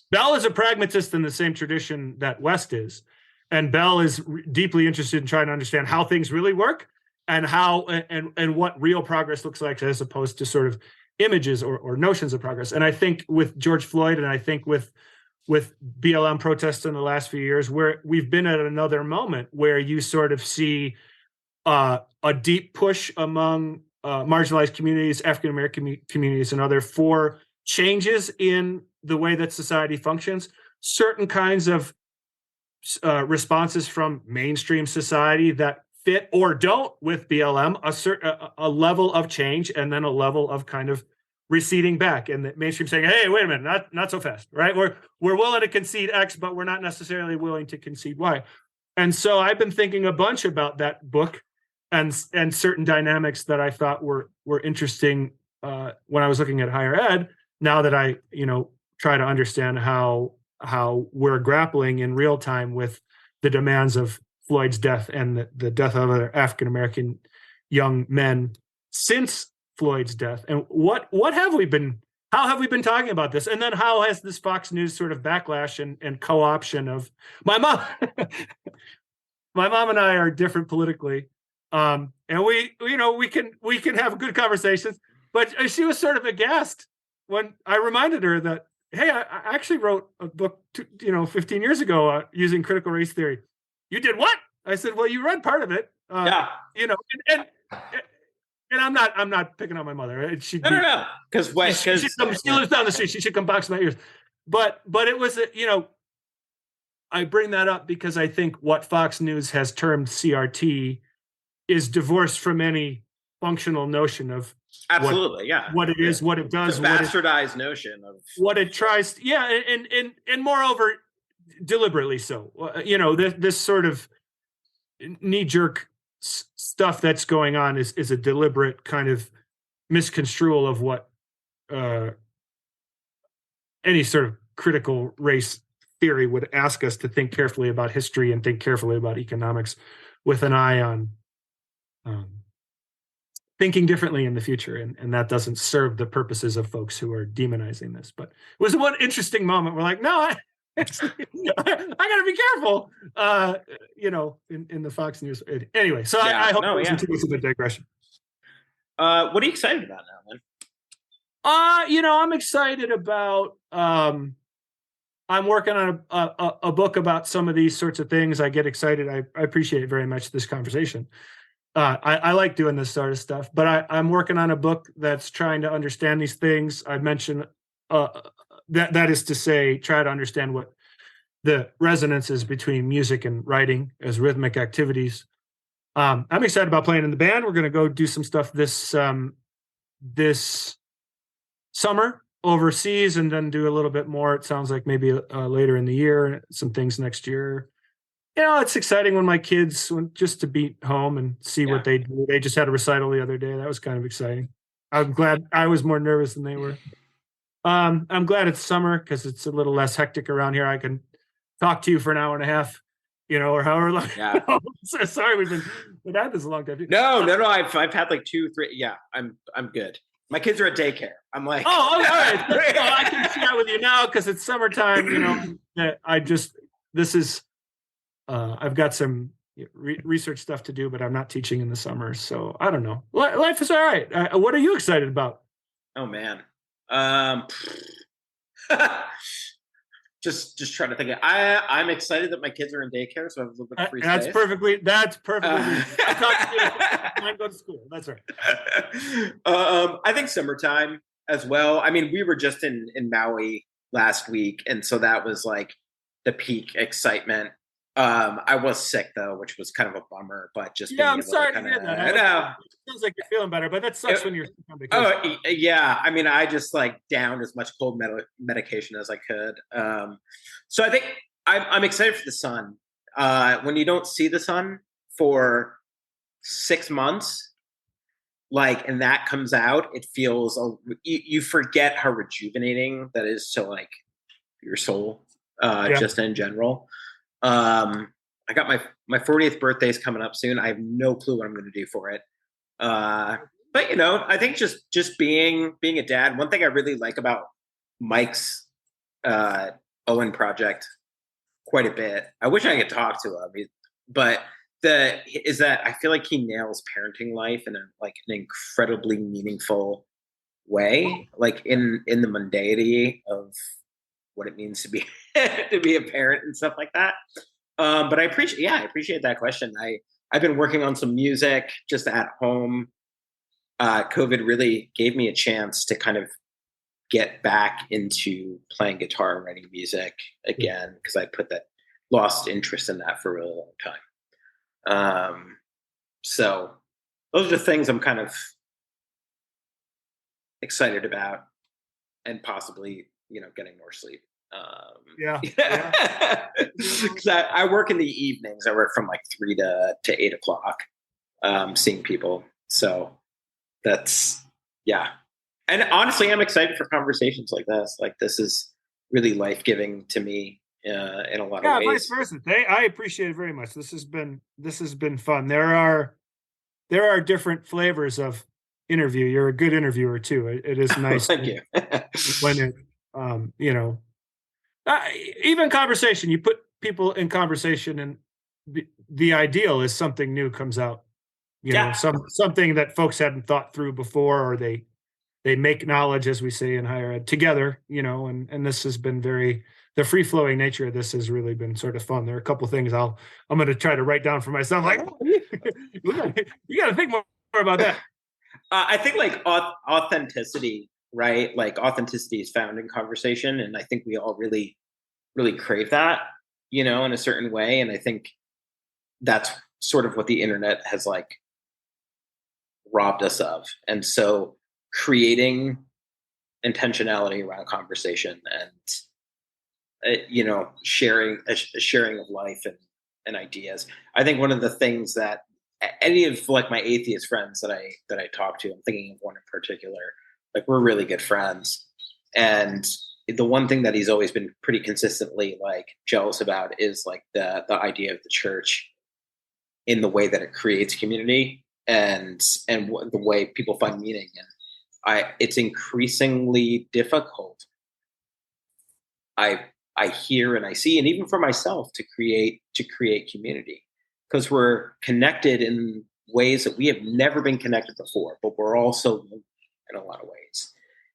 Bell is a pragmatist in the same tradition that West is, and Bell is deeply interested in trying to understand how things really work and how and what real progress looks like, as opposed to sort of images or notions of progress. And I think with George Floyd, and I think with BLM protests in the last few years, where we've been at another moment where you sort of see a deep push among marginalized communities, African American communities, and other for changes in the way that society functions. Certain kinds of responses from mainstream society that fit or don't with BLM, a level of change, and then a level of kind of receding back, and the mainstream saying, "Hey, wait a minute, not so fast, right? We're willing to concede X, but we're not necessarily willing to concede Y." And so I've been thinking a bunch about that book and certain dynamics that I thought were interesting when I was looking at higher ed. Now that I try to understand how we're grappling in real time with the demands of Floyd's death and the death of other African American young men since Floyd's death, and how have we been talking about this, and then how has this Fox News sort of backlash and co-option of my mom and I are different politically, and we can have good conversations, but she was sort of aghast when I reminded her that, hey, I actually wrote a book, 15 years ago using critical race theory. You did what? I said, well, you read part of it. Yeah. You know, and I'm not picking on my mother. No. Because she lives down the street. She should come box my ears. But it was, I bring that up because I think what Fox News has termed CRT is divorced from any functional notion of absolutely, what it is, what it does, it's a bastardized notion of what it tries. And moreover, deliberately so. This sort of knee-jerk stuff that's going on is a deliberate kind of misconstrual of what any sort of critical race theory would ask us to think carefully about history and think carefully about economics with an eye on thinking differently in the future. And that doesn't serve the purposes of folks who are demonizing this. But it was one interesting moment. We're like, no, I got to be careful, in the Fox News. Anyway, so I hope it wasn't too much of a digression. What are you excited about now, man? I'm excited about, I'm working on a book about some of these sorts of things. I get excited. I appreciate very much this conversation. I like doing this sort of stuff, but I'm working on a book that's trying to understand these things. I mentioned that is to say, try to understand what the resonance is between music and writing as rhythmic activities. I'm excited about playing in the band. We're going to go do some stuff this summer overseas, and then do a little bit more. It sounds like maybe later in the year, some things next year. It's exciting when my kids just to be home and see what they do. They just had a recital the other day. That was kind of exciting. I'm glad. I was more nervous than they were. I'm glad it's summer because it's a little less hectic around here. I can talk to you for an hour and a half, or however long. Yeah. So sorry, we've had this a long time. No. I've had like 2, 3. Yeah, I'm good. My kids are at daycare. I'm like, all right. I can chat with you now because it's summertime. I've got some research stuff to do, but I'm not teaching in the summer, so I don't know. Life is all right. What are you excited about? Oh man, just trying to think. I'm excited that my kids are in daycare, so I have a little bit of free space. That's perfectly. I go to school. That's right. I think summertime as well. I mean, we were just in Maui last week, and so that was like the peak excitement. I was sick though, which was kind of a bummer, but just I'm sorry to hear that. I know. It sounds like you're feeling better, but that sucks when you're on vacation. Oh yeah, I mean, I just like downed as much cold medication as I could. So I think I'm excited for the sun. When you don't see the sun for 6 months, and that comes out, it feels you forget how rejuvenating that is to like your soul, just in general. I got my 40th birthday is coming up soon. I have no clue what I'm going to do for it. But I think just being a dad. One thing I really like about Mike's Owen project quite a bit. I wish I could talk to him, but is that I feel like he nails parenting life in an incredibly meaningful way, like in the mundanity of what it means to be a parent and stuff like that. But I appreciate that question. I've been working on some music just at home. COVID really gave me a chance to kind of get back into playing guitar and writing music again, because I lost interest in that for a really long time. So those are the things I'm kind of excited about, and possibly, getting more sleep. Because I work in the evenings. I work from 3 to 8 o'clock, seeing people. So that's, and honestly, I'm excited for conversations like this. This is really life-giving to me in a lot of ways. Vice versa. I appreciate it very much. This has been fun. There are different flavors of interview. You're a good interviewer too. It is nice. Thank you. When it, even conversation, you put people in conversation, and the ideal is something new comes out. Something that folks hadn't thought through before, or they they make knowledge, as we say in higher ed, together, and this has been the free flowing nature of this has really been sort of fun. There are a couple of things I'm going to try to write down for myself. Like, you got to think more about that. I think like authenticity, right? Like authenticity is found in conversation. And I think we all really, really crave that, in a certain way. And I think that's sort of what the internet has like robbed us of. And so creating intentionality around conversation and, sharing of life and ideas. I think one of the things that any of like my atheist friends that I talk to, I'm thinking of one in particular, like we're really good friends. And the one thing that he's always been pretty consistently like jealous about is like the idea of the church in the way that it creates community and the way people find meaning. And it's increasingly difficult. I hear and I see, and even for myself, to create community, because we're connected in ways that we have never been connected before, but we're also in a lot of ways.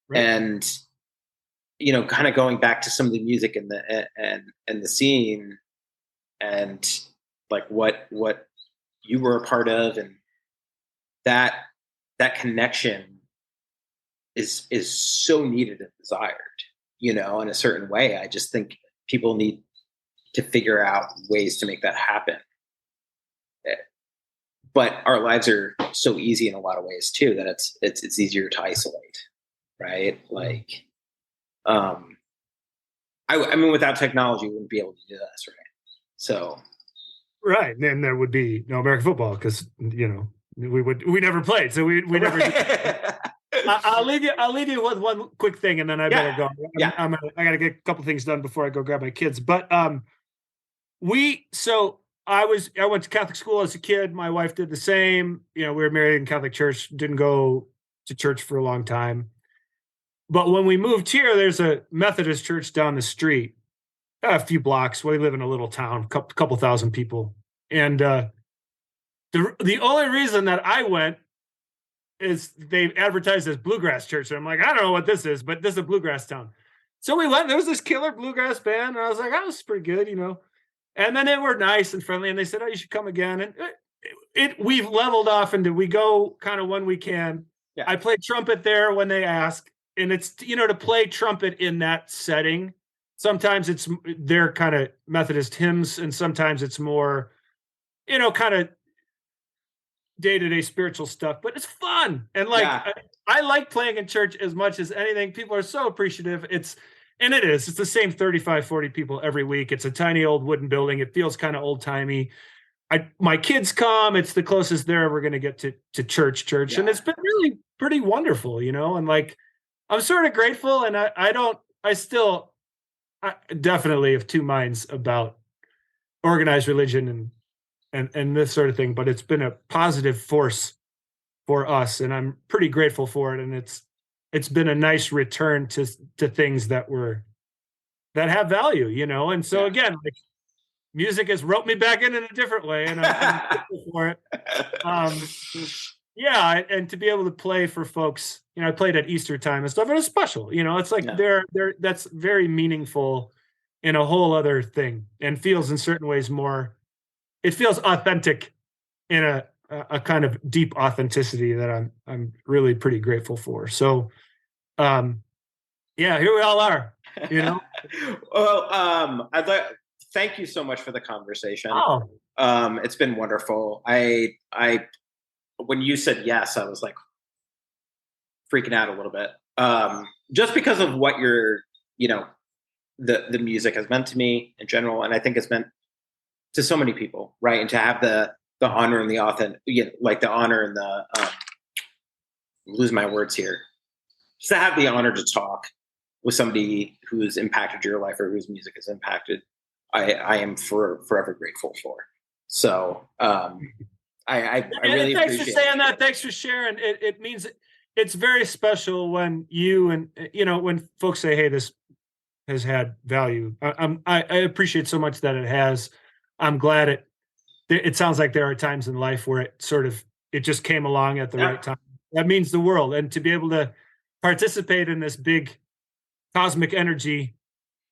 Right. And kind of going back to some of the music and the scene, and like what you were a part of, and that connection is so needed and desired, in a certain way. I just think people need to figure out ways to make that happen. But our lives are so easy in a lot of ways too, that it's easier to isolate, right? Like, I mean, without technology, we wouldn't be able to do this, right? So, right, and then there would be no American football because we never played, so we never. I'll leave you with one quick thing, and then I better go. I got to get a couple things done before I go grab my kids. But I went to Catholic school as a kid. My wife did the same. We were married in Catholic church. Didn't go to church for a long time. But when we moved here, there's a Methodist church down the street, a few blocks. We live in a little town, couple thousand people, and the only reason that I went is they advertised as bluegrass church. And I'm like, I don't know what this is, but this is a bluegrass town. So we went, there was this killer bluegrass band. And I was like, oh, this is pretty good, And then they were nice and friendly. And they said, oh, you should come again. And we've leveled off into, we go kind of when we can. Yeah. I play trumpet there when they ask. And it's, to play trumpet in that setting. Sometimes they're kind of Methodist hymns. And sometimes it's more, kind of day-to-day spiritual stuff, but it's fun. And I like playing in church as much as anything. People are so appreciative. It's the same 35, 40 people every week. It's a tiny old wooden building. It feels kind of old-timey. My kids come, it's the closest they're ever going to get to church. Yeah. And it's been really pretty wonderful, and like, I'm sort of grateful. And I still definitely have two minds about organized religion and this sort of thing, but it's been a positive force for us, and I'm pretty grateful for it. And it's been a nice return to things that have value, And so again, like, music has roped me back in a different way, and I'm grateful for it. And to be able to play for folks, I played at Easter time and stuff, and it's special, It's like that's very meaningful in a whole other thing, and feels in certain ways more. It feels authentic in a kind of deep authenticity that I'm really pretty grateful for. So, here we all are, Well, thank you so much for the conversation. Oh, it's been wonderful. When you said yes, I was like freaking out a little bit, just because of what the music has meant to me in general, and I think it's meant to so many people, right? And to have the honor and the the honor and the lose my words here, just to have the honor to talk with somebody who's impacted your life or whose music has impacted, I am forever grateful for. So I really thanks for saying that. Thanks for sharing. It means it's very special when you and when folks say, "Hey, this has had value." I appreciate so much that it has. I'm glad it sounds like there are times in life where it just came along at the right time. That means the world. And to be able to participate in this big cosmic energy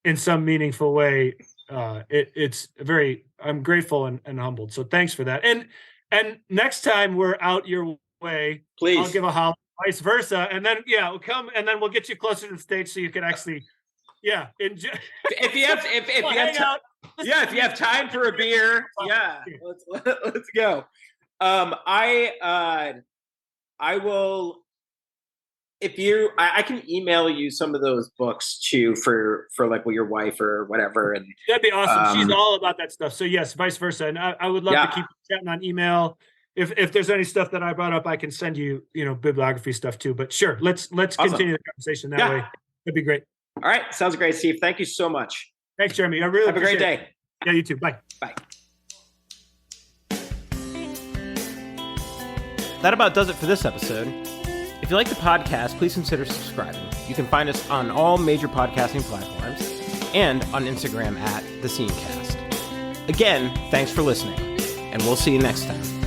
in some meaningful way. I'm grateful and humbled. So thanks for that. And next time we're out your way, Please. I'll give a holler, vice versa. And then, we'll come and then we'll get you closer to the stage so you can actually, enjoy. If you have, if you have time for a beer, let's go. I will. I can email you some of those books too for like your wife or whatever, and that'd be awesome. She's all about that stuff. So yes, vice versa. And I would love to keep chatting on email. If there's any stuff that I brought up, I can send you, bibliography stuff too. But sure, let's continue the conversation that way. That'd be great. All right, sounds great, Steve. Thank you so much. Thanks, Jeremy. I really have a great day. Yeah, you too. Bye. Bye. That about does it for this episode. If you like the podcast, please consider subscribing. You can find us on all major podcasting platforms and on Instagram @TheScenecast. Again, thanks for listening, and we'll see you next time.